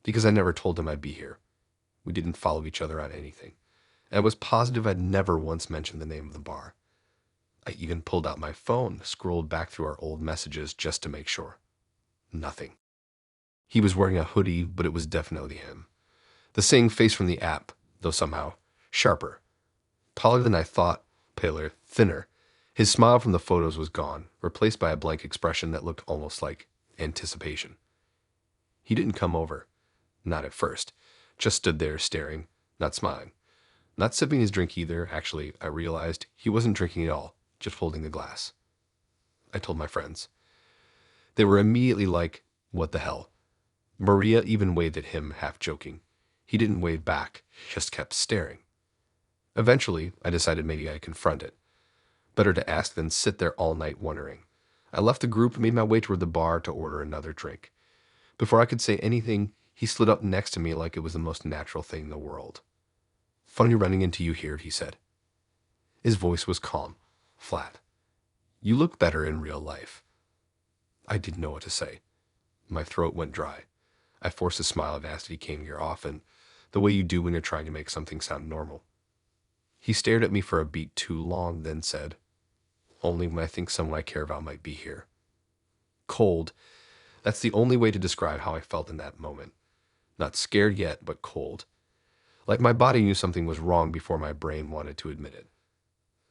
Because I never told him I'd be here. We didn't follow each other on anything. And I was positive I'd never once mentioned the name of the bar. I even pulled out my phone, scrolled back through our old messages just to make sure. Nothing. He was wearing a hoodie, but it was definitely him. The same face from the app, though somehow sharper. Taller than I thought, paler, thinner. His smile from the photos was gone, replaced by a blank expression that looked almost like anticipation. He didn't come over. Not at first. Just stood there staring, not smiling. Not sipping his drink either. Actually, I realized he wasn't drinking at all, just holding the glass. I told my friends. They were immediately like, what the hell? Maria even waved at him, half joking. He didn't wave back, just kept staring. Eventually, I decided maybe I'd confront it. Better to ask than sit there all night wondering. I left the group and made my way toward the bar to order another drink. Before I could say anything, he slid up next to me like it was the most natural thing in the world. Funny running into you here, he said. His voice was calm, flat. You look better in real life. I didn't know what to say. My throat went dry. I forced a smile and asked if he came here often, the way you do when you're trying to make something sound normal. He stared at me for a beat too long, then said, "Only when I think someone I care about might be here." Cold. That's the only way to describe how I felt in that moment. Not scared yet, but cold. Like my body knew something was wrong before my brain wanted to admit it.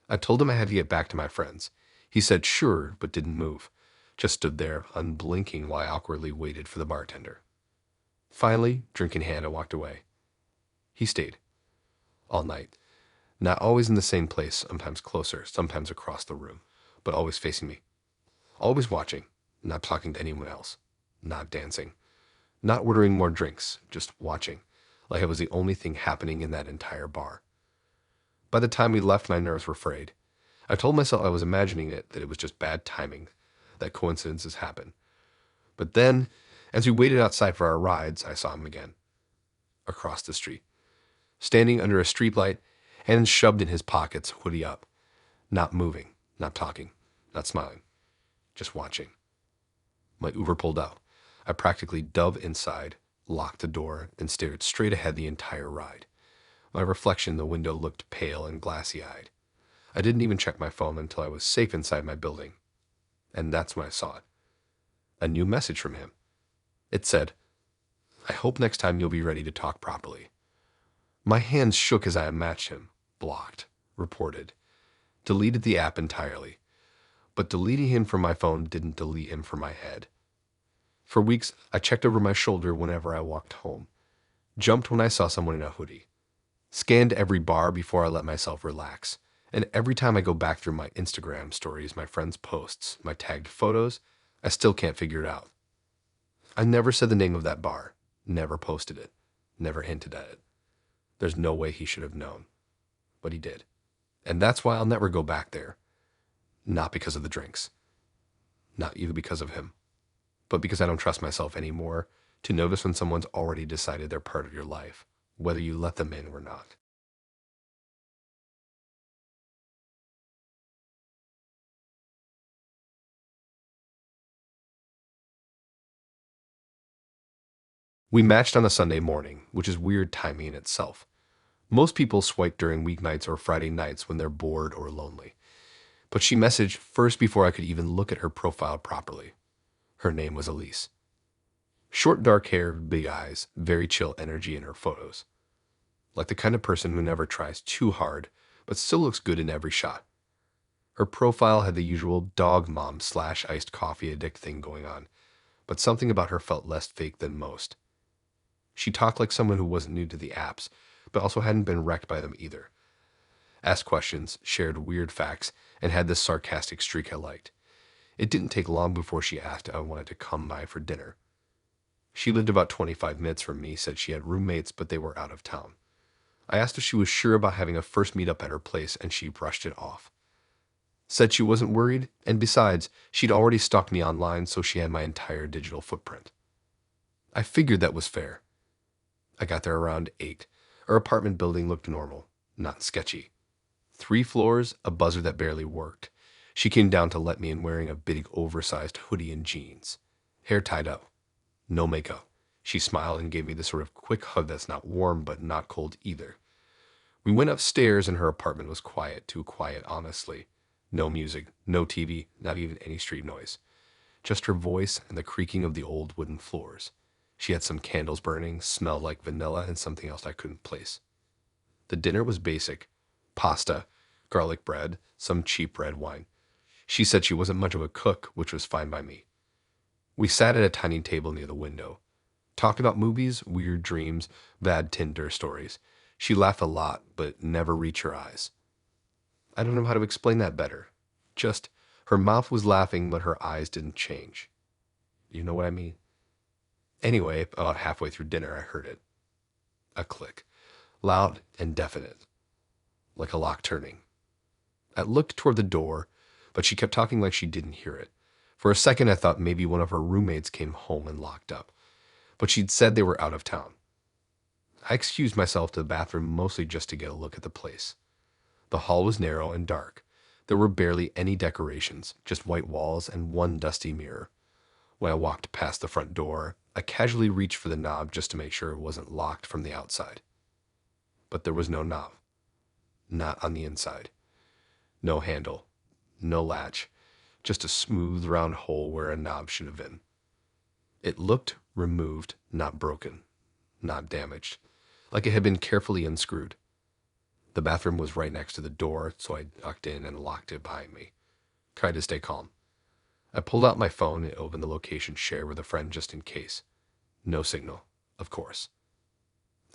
I told him I had to get back to my friends. He said sure, but didn't move. Just stood there, unblinking, while I awkwardly waited for the bartender. Finally, drink in hand, I walked away. He stayed. All night. Not always in the same place, sometimes closer, sometimes across the room, but always facing me. Always watching, not talking to anyone else, not dancing, not ordering more drinks, just watching, like I was the only thing happening in that entire bar. By the time we left, my nerves were frayed. I told myself I was imagining it, that it was just bad timing, that coincidences happen. But then, as we waited outside for our rides, I saw him again. Across the street. Standing under a streetlight, hands shoved in his pockets, hoodie up. Not moving, not talking, not smiling. Just watching. My Uber pulled out. I practically dove inside, locked the door, and stared straight ahead the entire ride. My reflection in the window looked pale and glassy-eyed. I didn't even check my phone until I was safe inside my building. And that's when I saw it. A new message from him. It said, "I hope next time you'll be ready to talk properly." My hands shook as I unmatched him. Blocked. Reported. Deleted the app entirely. But deleting him from my phone didn't delete him from my head. For weeks, I checked over my shoulder whenever I walked home. Jumped when I saw someone in a hoodie. Scanned every bar before I let myself relax. And every time I go back through my Instagram stories, my friends' posts, my tagged photos, I still can't figure it out. I never said the name of that bar. Never posted it. Never hinted at it. There's no way he should have known. But he did. And that's why I'll never go back there. Not because of the drinks. Not even because of him. But because I don't trust myself anymore to notice when someone's already decided they're part of your life, whether you let them in or not. We matched on a Sunday morning, which is weird timing in itself. Most people swipe during weeknights or Friday nights when they're bored or lonely. But she messaged first before I could even look at her profile properly. Her name was Elise. Short dark hair, big eyes, very chill energy in her photos. Like the kind of person who never tries too hard, but still looks good in every shot. Her profile had the usual dog mom / iced coffee addict thing going on, but something about her felt less fake than most. She talked like someone who wasn't new to the apps, but also hadn't been wrecked by them either. Asked questions, shared weird facts, and had this sarcastic streak I liked. It didn't take long before she asked if I wanted to come by for dinner. She lived about 25 minutes from me, said she had roommates, but they were out of town. I asked if she was sure about having a first meetup at her place, and she brushed it off. Said she wasn't worried, and besides, she'd already stalked me online, so she had my entire digital footprint. I figured that was fair. I got there around 8. Her apartment building looked normal, not sketchy. 3 floors, a buzzer that barely worked. She came down to let me in wearing a big oversized hoodie and jeans. Hair tied up. No makeup. She smiled and gave me the sort of quick hug that's not warm but not cold either. We went upstairs and her apartment was quiet, too quiet, honestly. No music, no TV, not even any street noise. Just her voice and the creaking of the old wooden floors. She had some candles burning, smelled like vanilla, and something else I couldn't place. The dinner was basic. Pasta, garlic bread, some cheap red wine. She said she wasn't much of a cook, which was fine by me. We sat at a tiny table near the window. Talked about movies, weird dreams, bad Tinder stories. She laughed a lot, but never reached her eyes. I don't know how to explain that better. Just, her mouth was laughing, but her eyes didn't change. You know what I mean? Anyway, about halfway through dinner, I heard it. A click. Loud and definite. Like a lock turning. I looked toward the door, but she kept talking like she didn't hear it. For a second, I thought maybe one of her roommates came home and locked up. But she'd said they were out of town. I excused myself to the bathroom mostly just to get a look at the place. The hall was narrow and dark. There were barely any decorations, just white walls and one dusty mirror. When I walked past the front door, I casually reached for the knob just to make sure it wasn't locked from the outside. but there was no knob. Not on the inside. No handle. No latch. Just a smooth round hole where a knob should have been. It looked removed, not broken, not damaged, like it had been carefully unscrewed. The bathroom was right next to the door, so I ducked in and locked it behind me. Tried to stay calm. I pulled out my phone and opened the location share with a friend just in case. No signal, of course.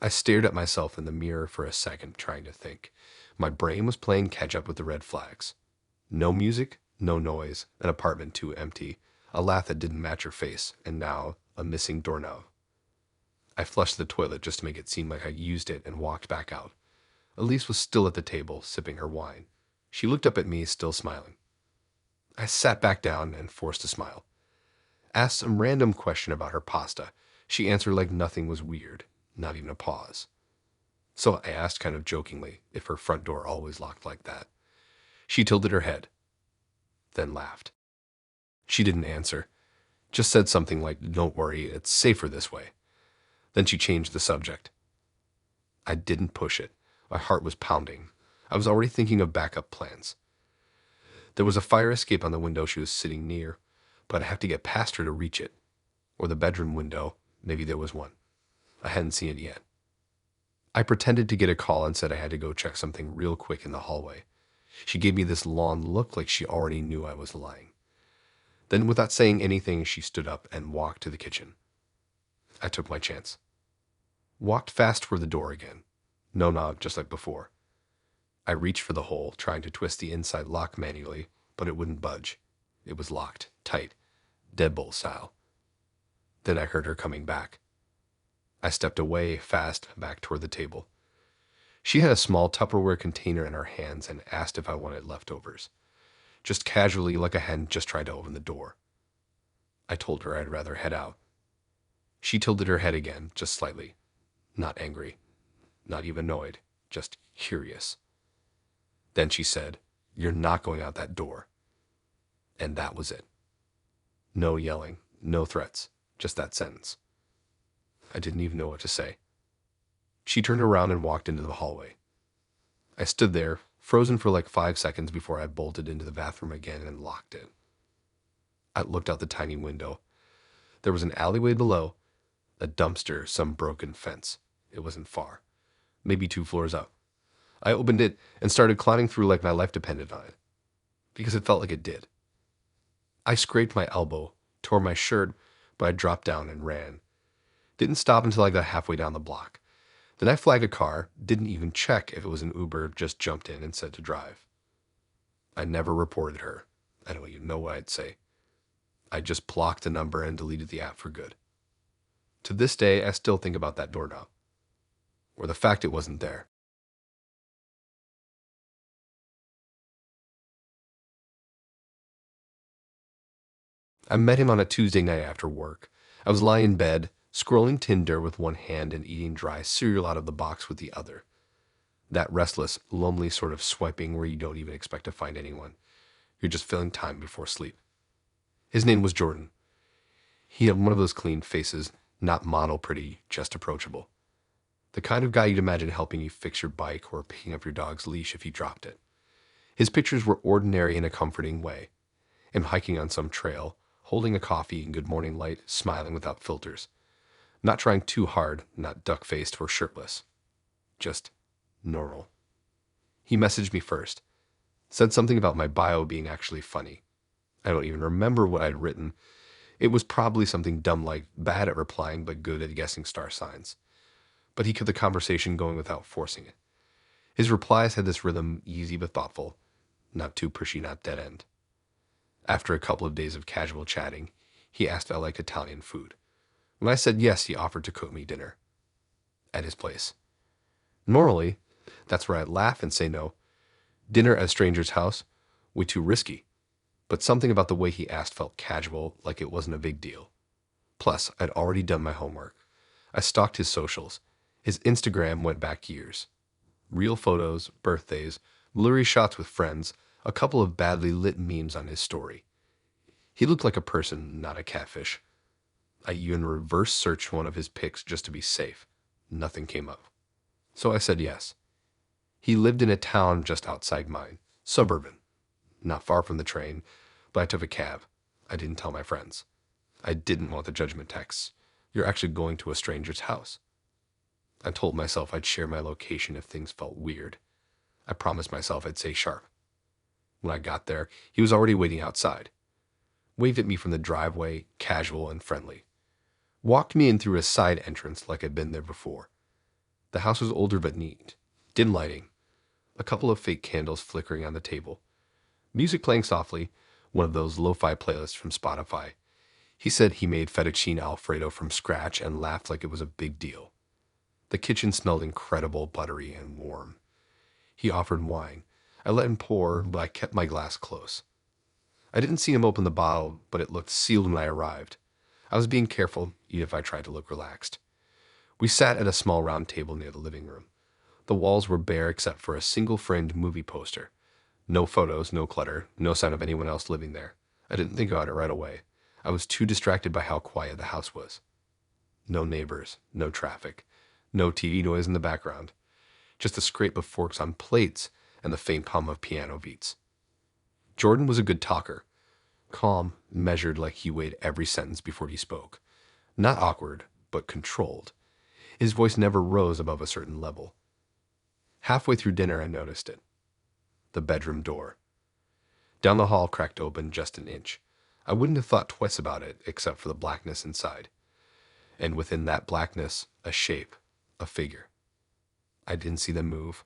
I stared at myself in the mirror for a second, trying to think. My brain was playing catch up with the red flags. No music, no noise, an apartment too empty, a laugh that didn't match her face, and now a missing doorknob. I flushed the toilet just to make it seem like I used it and walked back out. Elise was still at the table, sipping her wine. She looked up at me, still smiling. I sat back down and forced a smile. Asked some random question about her pasta. She answered like nothing was weird, not even a pause. So I asked kind of jokingly if her front door always locked like that. She tilted her head, then laughed. She didn't answer, just said something like, "Don't worry, it's safer this way." Then she changed the subject. I didn't push it. My heart was pounding. I was already thinking of backup plans. There was a fire escape on the window she was sitting near, but I have to get past her to reach it. Or the bedroom window, maybe there was one. I hadn't seen it yet. I pretended to get a call and said I had to go check something real quick in the hallway. She gave me this long look like she already knew I was lying. Then, without saying anything, she stood up and walked to the kitchen. I took my chance. Walked fast toward the door again. No knob, just like before. I reached for the hole, trying to twist the inside lock manually, but it wouldn't budge. It was locked, tight, deadbolt style. Then I heard her coming back. I stepped away fast, back toward the table. She had a small Tupperware container in her hands and asked if I wanted leftovers. Just casually, like I hadn't just tried to open the door. I told her I'd rather head out. She tilted her head again, just slightly. Not angry, not even annoyed, just curious. Then she said, "You're not going out that door." And that was it. No yelling, no threats, just that sentence. I didn't even know what to say. She turned around and walked into the hallway. I stood there, frozen for like 5 seconds before I bolted into the bathroom again and locked it. I looked out the tiny window. There was an alleyway below, a dumpster, some broken fence. It wasn't far, maybe 2 floors up. I opened it and started climbing through like my life depended on it, because it felt like it did. I scraped my elbow, tore my shirt, but I dropped down and ran. Didn't stop until I got halfway down the block. Then I flagged a car, didn't even check if it was an Uber, just jumped in and said to drive. I never reported her. I don't even know what I'd say. I just blocked the number and deleted the app for good. To this day, I still think about that doorknob, or the fact it wasn't there. I met him on a Tuesday night after work. I was lying in bed, scrolling Tinder with one hand and eating dry cereal out of the box with the other. That restless, lonely sort of swiping where you don't even expect to find anyone. You're just filling time before sleep. His name was Jordan. He had one of those clean faces, not model pretty, just approachable. The kind of guy you'd imagine helping you fix your bike or picking up your dog's leash if you dropped it. His pictures were ordinary in a comforting way. Him hiking on some trail, holding a coffee in good morning light, smiling without filters. Not trying too hard, not duck-faced or shirtless. Just normal. He messaged me first. Said something about my bio being actually funny. I don't even remember what I'd written. It was probably something dumb like bad at replying but good at guessing star signs. But he kept the conversation going without forcing it. His replies had this rhythm, easy but thoughtful. Not too pushy, not dead end. After a couple of days of casual chatting, he asked if I liked Italian food. When I said yes, he offered to cook me dinner. At his place. Normally, that's where I'd laugh and say no. Dinner at a stranger's house? Way too risky. But something about the way he asked felt casual, like it wasn't a big deal. Plus, I'd already done my homework. I stalked his socials. His Instagram went back years. Real photos, birthdays, blurry shots with friends, a couple of badly lit memes on his story. He looked like a person, not a catfish. I even reverse searched one of his pics just to be safe. Nothing came up. So I said yes. He lived in a town just outside mine, suburban, not far from the train, but I took a cab. I didn't tell my friends. I didn't want the judgment texts. You're actually going to a stranger's house. I told myself I'd share my location if things felt weird. I promised myself I'd stay sharp. When I got there, he was already waiting outside. Waved at me from the driveway, casual and friendly. Walked me in through a side entrance like I'd been there before. The house was older but neat. Dim lighting. A couple of fake candles flickering on the table. Music playing softly, one of those lo-fi playlists from Spotify. He said he made fettuccine alfredo from scratch and laughed like it was a big deal. The kitchen smelled incredible, buttery, and warm. He offered wine. I let him pour, but I kept my glass close. I didn't see him open the bottle, but it looked sealed when I arrived. I was being careful, even if I tried to look relaxed. We sat at a small round table near the living room. The walls were bare except for a single framed movie poster. No photos, no clutter, no sign of anyone else living there. I didn't think about it right away. I was too distracted by how quiet the house was. No neighbors, no traffic, no TV noise in the background. Just the scrape of forks on plates and the faint hum of piano beats. Jordan was a good talker. Calm, measured like he weighed every sentence before he spoke. Not awkward, but controlled. His voice never rose above a certain level. Halfway through dinner, I noticed it. The bedroom door. Down the hall cracked open just an inch. I wouldn't have thought twice about it, except for the blackness inside. And within that blackness, a shape, a figure. I didn't see them move.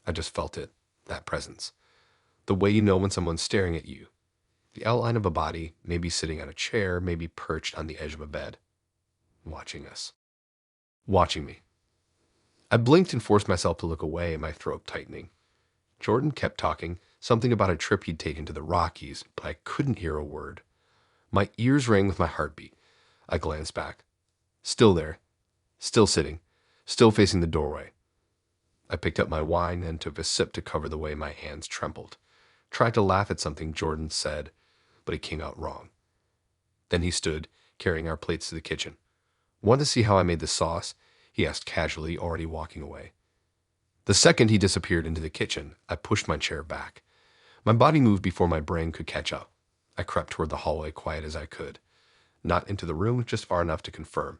I just felt it, that presence. The way you know when someone's staring at you. The outline of a body, maybe sitting on a chair, maybe perched on the edge of a bed. Watching us. Watching me. I blinked and forced myself to look away, my throat tightening. Jordan kept talking, something about a trip he'd taken to the Rockies, but I couldn't hear a word. My ears rang with my heartbeat. I glanced back. Still there. Still sitting. Still facing the doorway. I picked up my wine and took a sip to cover the way my hands trembled. Tried to laugh at something Jordan said, but it came out wrong. Then he stood, carrying our plates to the kitchen. Want to see how I made the sauce? He asked casually, already walking away. The second he disappeared into the kitchen, I pushed my chair back. My body moved before my brain could catch up. I crept toward the hallway quiet as I could. Not into the room, just far enough to confirm.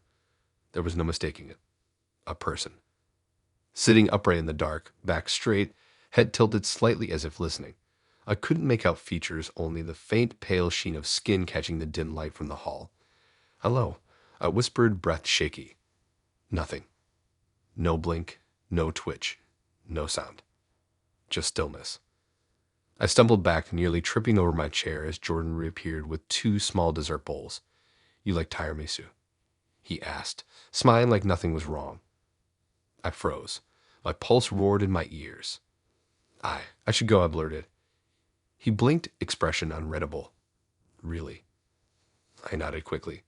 There was no mistaking it. A person. Sitting upright in the dark, back straight, head tilted slightly as if listening. I couldn't make out features, only the faint, pale sheen of skin catching the dim light from the hall. "Hello," I whispered, breath shaky. Nothing. No blink, no twitch, no sound. Just stillness. I stumbled back, nearly tripping over my chair as Jordan reappeared with 2 small dessert bowls. "You like tiramisu?" he asked, smiling like nothing was wrong. I froze. My pulse roared in my ears. I should go," I blurted. He blinked, expression unreadable. "Really?" I nodded quickly.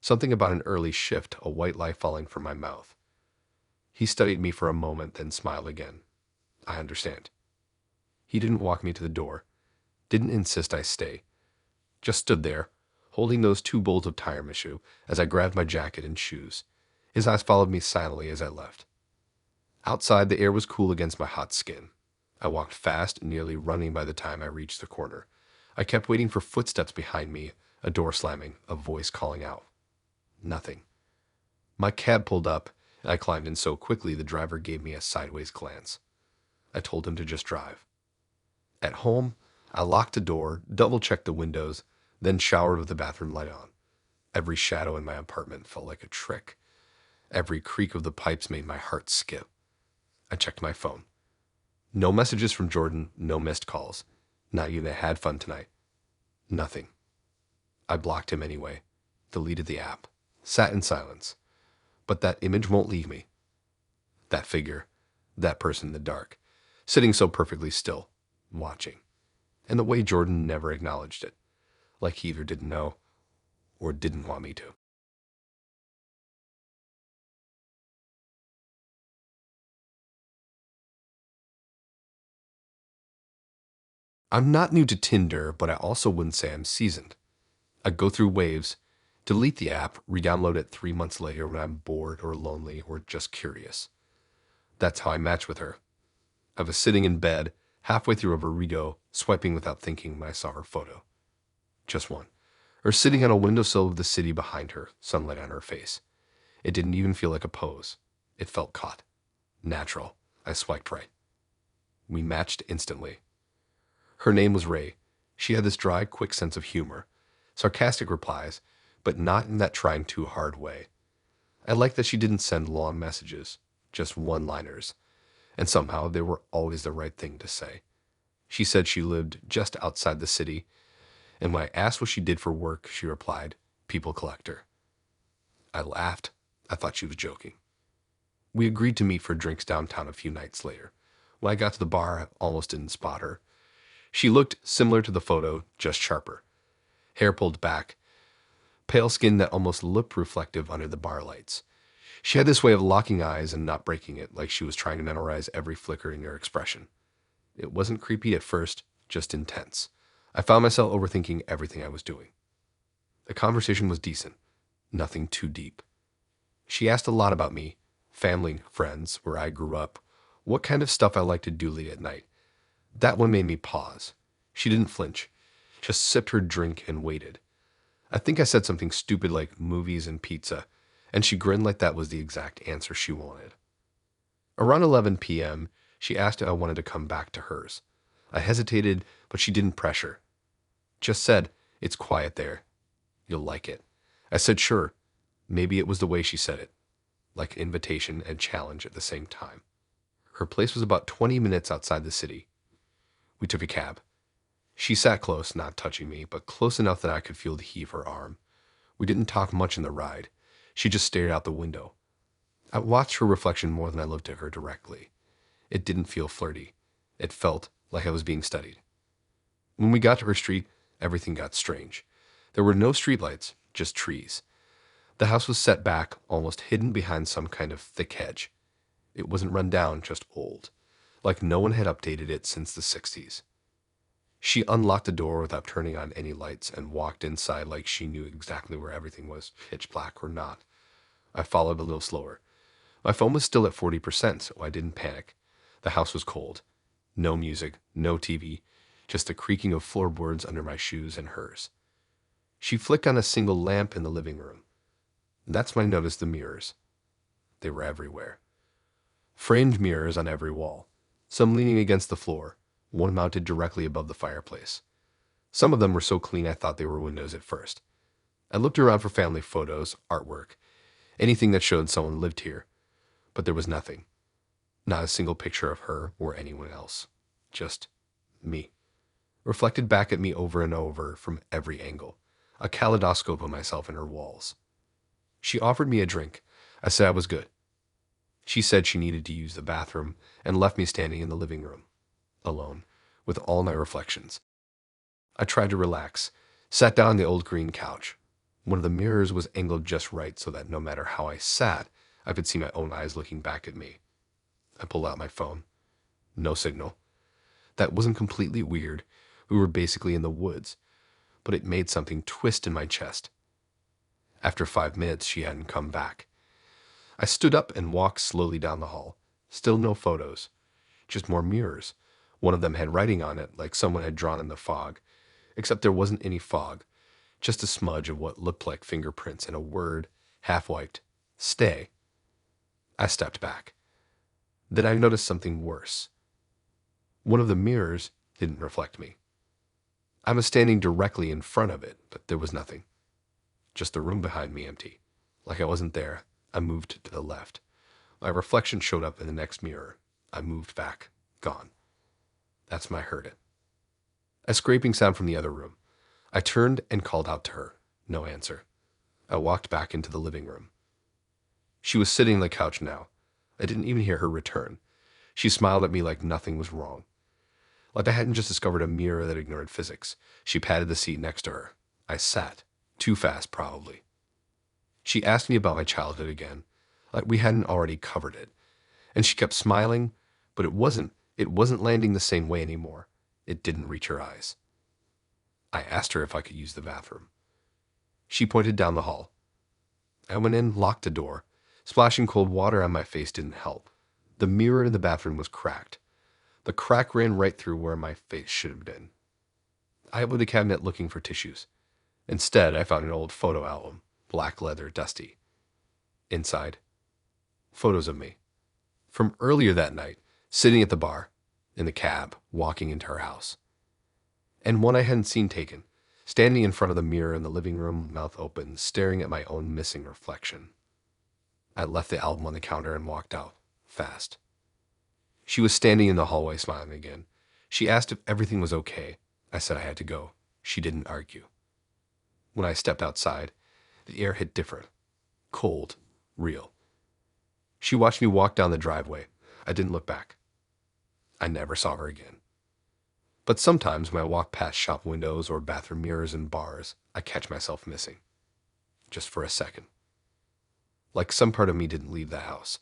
Something about an early shift, a white lie falling from my mouth. He studied me for a moment, then smiled again. "I understand." He didn't walk me to the door. Didn't insist I stay. Just stood there, holding those 2 bowls of tiramisu as I grabbed my jacket and shoes. His eyes followed me silently as I left. Outside, the air was cool against my hot skin. I walked fast, nearly running by the time I reached the corner. I kept waiting for footsteps behind me, a door slamming, a voice calling out. Nothing. My cab pulled up, and I climbed in so quickly the driver gave me a sideways glance. I told him to just drive. At home, I locked the door, double-checked the windows, then showered with the bathroom light on. Every shadow in my apartment felt like a trick. Every creak of the pipes made my heart skip. I checked my phone. No messages from Jordan, no missed calls. Not even a "had fun tonight." Nothing. I blocked him anyway, deleted the app, sat in silence. But that image won't leave me. That figure, that person in the dark, sitting so perfectly still, watching. And the way Jordan never acknowledged it, like he either didn't know or didn't want me to. I'm not new to Tinder, but I also wouldn't say I'm seasoned. I go through waves, delete the app, re-download it 3 months later when I'm bored or lonely or just curious. That's how I matched with her. I was sitting in bed, halfway through a burrito, swiping without thinking when I saw her photo. Just one. Her sitting on a windowsill of the city behind her, sunlight on her face. It didn't even feel like a pose. It felt caught. Natural. I swiped right. We matched instantly. Her name was Ray. She had this dry, quick sense of humor. Sarcastic replies, but not in that trying too hard way. I liked that she didn't send long messages, just one-liners. And somehow they were always the right thing to say. She said she lived just outside the city, and when I asked what she did for work, she replied, people collector. I laughed. I thought she was joking. We agreed to meet for drinks downtown a few nights later. When I got to the bar, I almost didn't spot her. She looked similar to the photo, just sharper. Hair pulled back, pale skin that almost looked reflective under the bar lights. She had this way of locking eyes and not breaking it, like she was trying to memorize every flicker in her expression. It wasn't creepy at first, just intense. I found myself overthinking everything I was doing. The conversation was decent, nothing too deep. She asked a lot about me, family, friends, where I grew up, what kind of stuff I liked to do late at night. That one made me pause. She didn't flinch, just sipped her drink and waited. I think I said something stupid like movies and pizza, and she grinned like that was the exact answer she wanted. Around 11 p.m., she asked if I wanted to come back to hers. I hesitated, but she didn't pressure. Just said, it's quiet there. You'll like it. I said sure. Maybe it was the way she said it, like invitation and challenge at the same time. Her place was about 20 minutes outside the city. We took a cab. She sat close, not touching me, but close enough that I could feel the heave of her arm. We didn't talk much in the ride. She just stared out the window. I watched her reflection more than I looked at her directly. It didn't feel flirty. It felt like I was being studied. When we got to her street, everything got strange. There were no streetlights, just trees. The house was set back, almost hidden behind some kind of thick hedge. It wasn't run down, just old, like no one had updated it since the 60s. She unlocked the door without turning on any lights and walked inside like she knew exactly where everything was, pitch black or not. I followed a little slower. My phone was still at 40%, so I didn't panic. The house was cold. No music, no TV, just the creaking of floorboards under my shoes and hers. She flicked on a single lamp in the living room. That's when I noticed the mirrors. They were everywhere. Framed mirrors on every wall, some leaning against the floor, one mounted directly above the fireplace. Some of them were so clean I thought they were windows at first. I looked around for family photos, artwork, anything that showed someone lived here, but there was nothing. Not a single picture of her or anyone else. Just me. Reflected back at me over and over from every angle. A kaleidoscope of myself in her walls. She offered me a drink. I said I was good. She said she needed to use the bathroom and left me standing in the living room, alone, with all my reflections. I tried to relax, sat down on the old green couch. One of the mirrors was angled just right so that no matter how I sat, I could see my own eyes looking back at me. I pulled out my phone. No signal. That wasn't completely weird. We were basically in the woods, but it made something twist in my chest. After 5 minutes, she hadn't come back. I stood up and walked slowly down the hall. Still no photos, just more mirrors. One of them had writing on it, like someone had drawn in the fog, except there wasn't any fog, just a smudge of what looked like fingerprints and a word, half-wiped, stay. I stepped back. Then I noticed something worse. One of the mirrors didn't reflect me. I was standing directly in front of it, but there was nothing. Just the room behind me empty. Like I wasn't there. I moved to the left. My reflection showed up in the next mirror. I moved back. Gone. That's when I heard it. A scraping sound from the other room. I turned and called out to her. No answer. I walked back into the living room. She was sitting on the couch now. I didn't even hear her return. She smiled at me like nothing was wrong. Like I hadn't just discovered a mirror that ignored physics. She patted the seat next to her. I sat. Too fast, probably. She asked me about my childhood again, like we hadn't already covered it. And she kept smiling, but it wasn't landing the same way anymore. It didn't reach her eyes. I asked her if I could use the bathroom. She pointed down the hall. I went in, locked the door. Splashing cold water on my face didn't help. The mirror in the bathroom was cracked. The crack ran right through where my face should have been. I opened the cabinet looking for tissues. Instead, I found an old photo album, black leather, dusty. Inside, photos of me. From earlier that night, sitting at the bar, in the cab, walking into her house. And one I hadn't seen taken, standing in front of the mirror in the living room, mouth open, staring at my own missing reflection. I left the album on the counter and walked out, fast. She was standing in the hallway smiling again. She asked if everything was okay. I said I had to go. She didn't argue. When I stepped outside, the air hit different. Cold. Real. She watched me walk down the driveway. I didn't look back. I never saw her again. But sometimes when I walk past shop windows or bathroom mirrors in bars, I catch myself missing. Just for a second. Like some part of me didn't leave the house.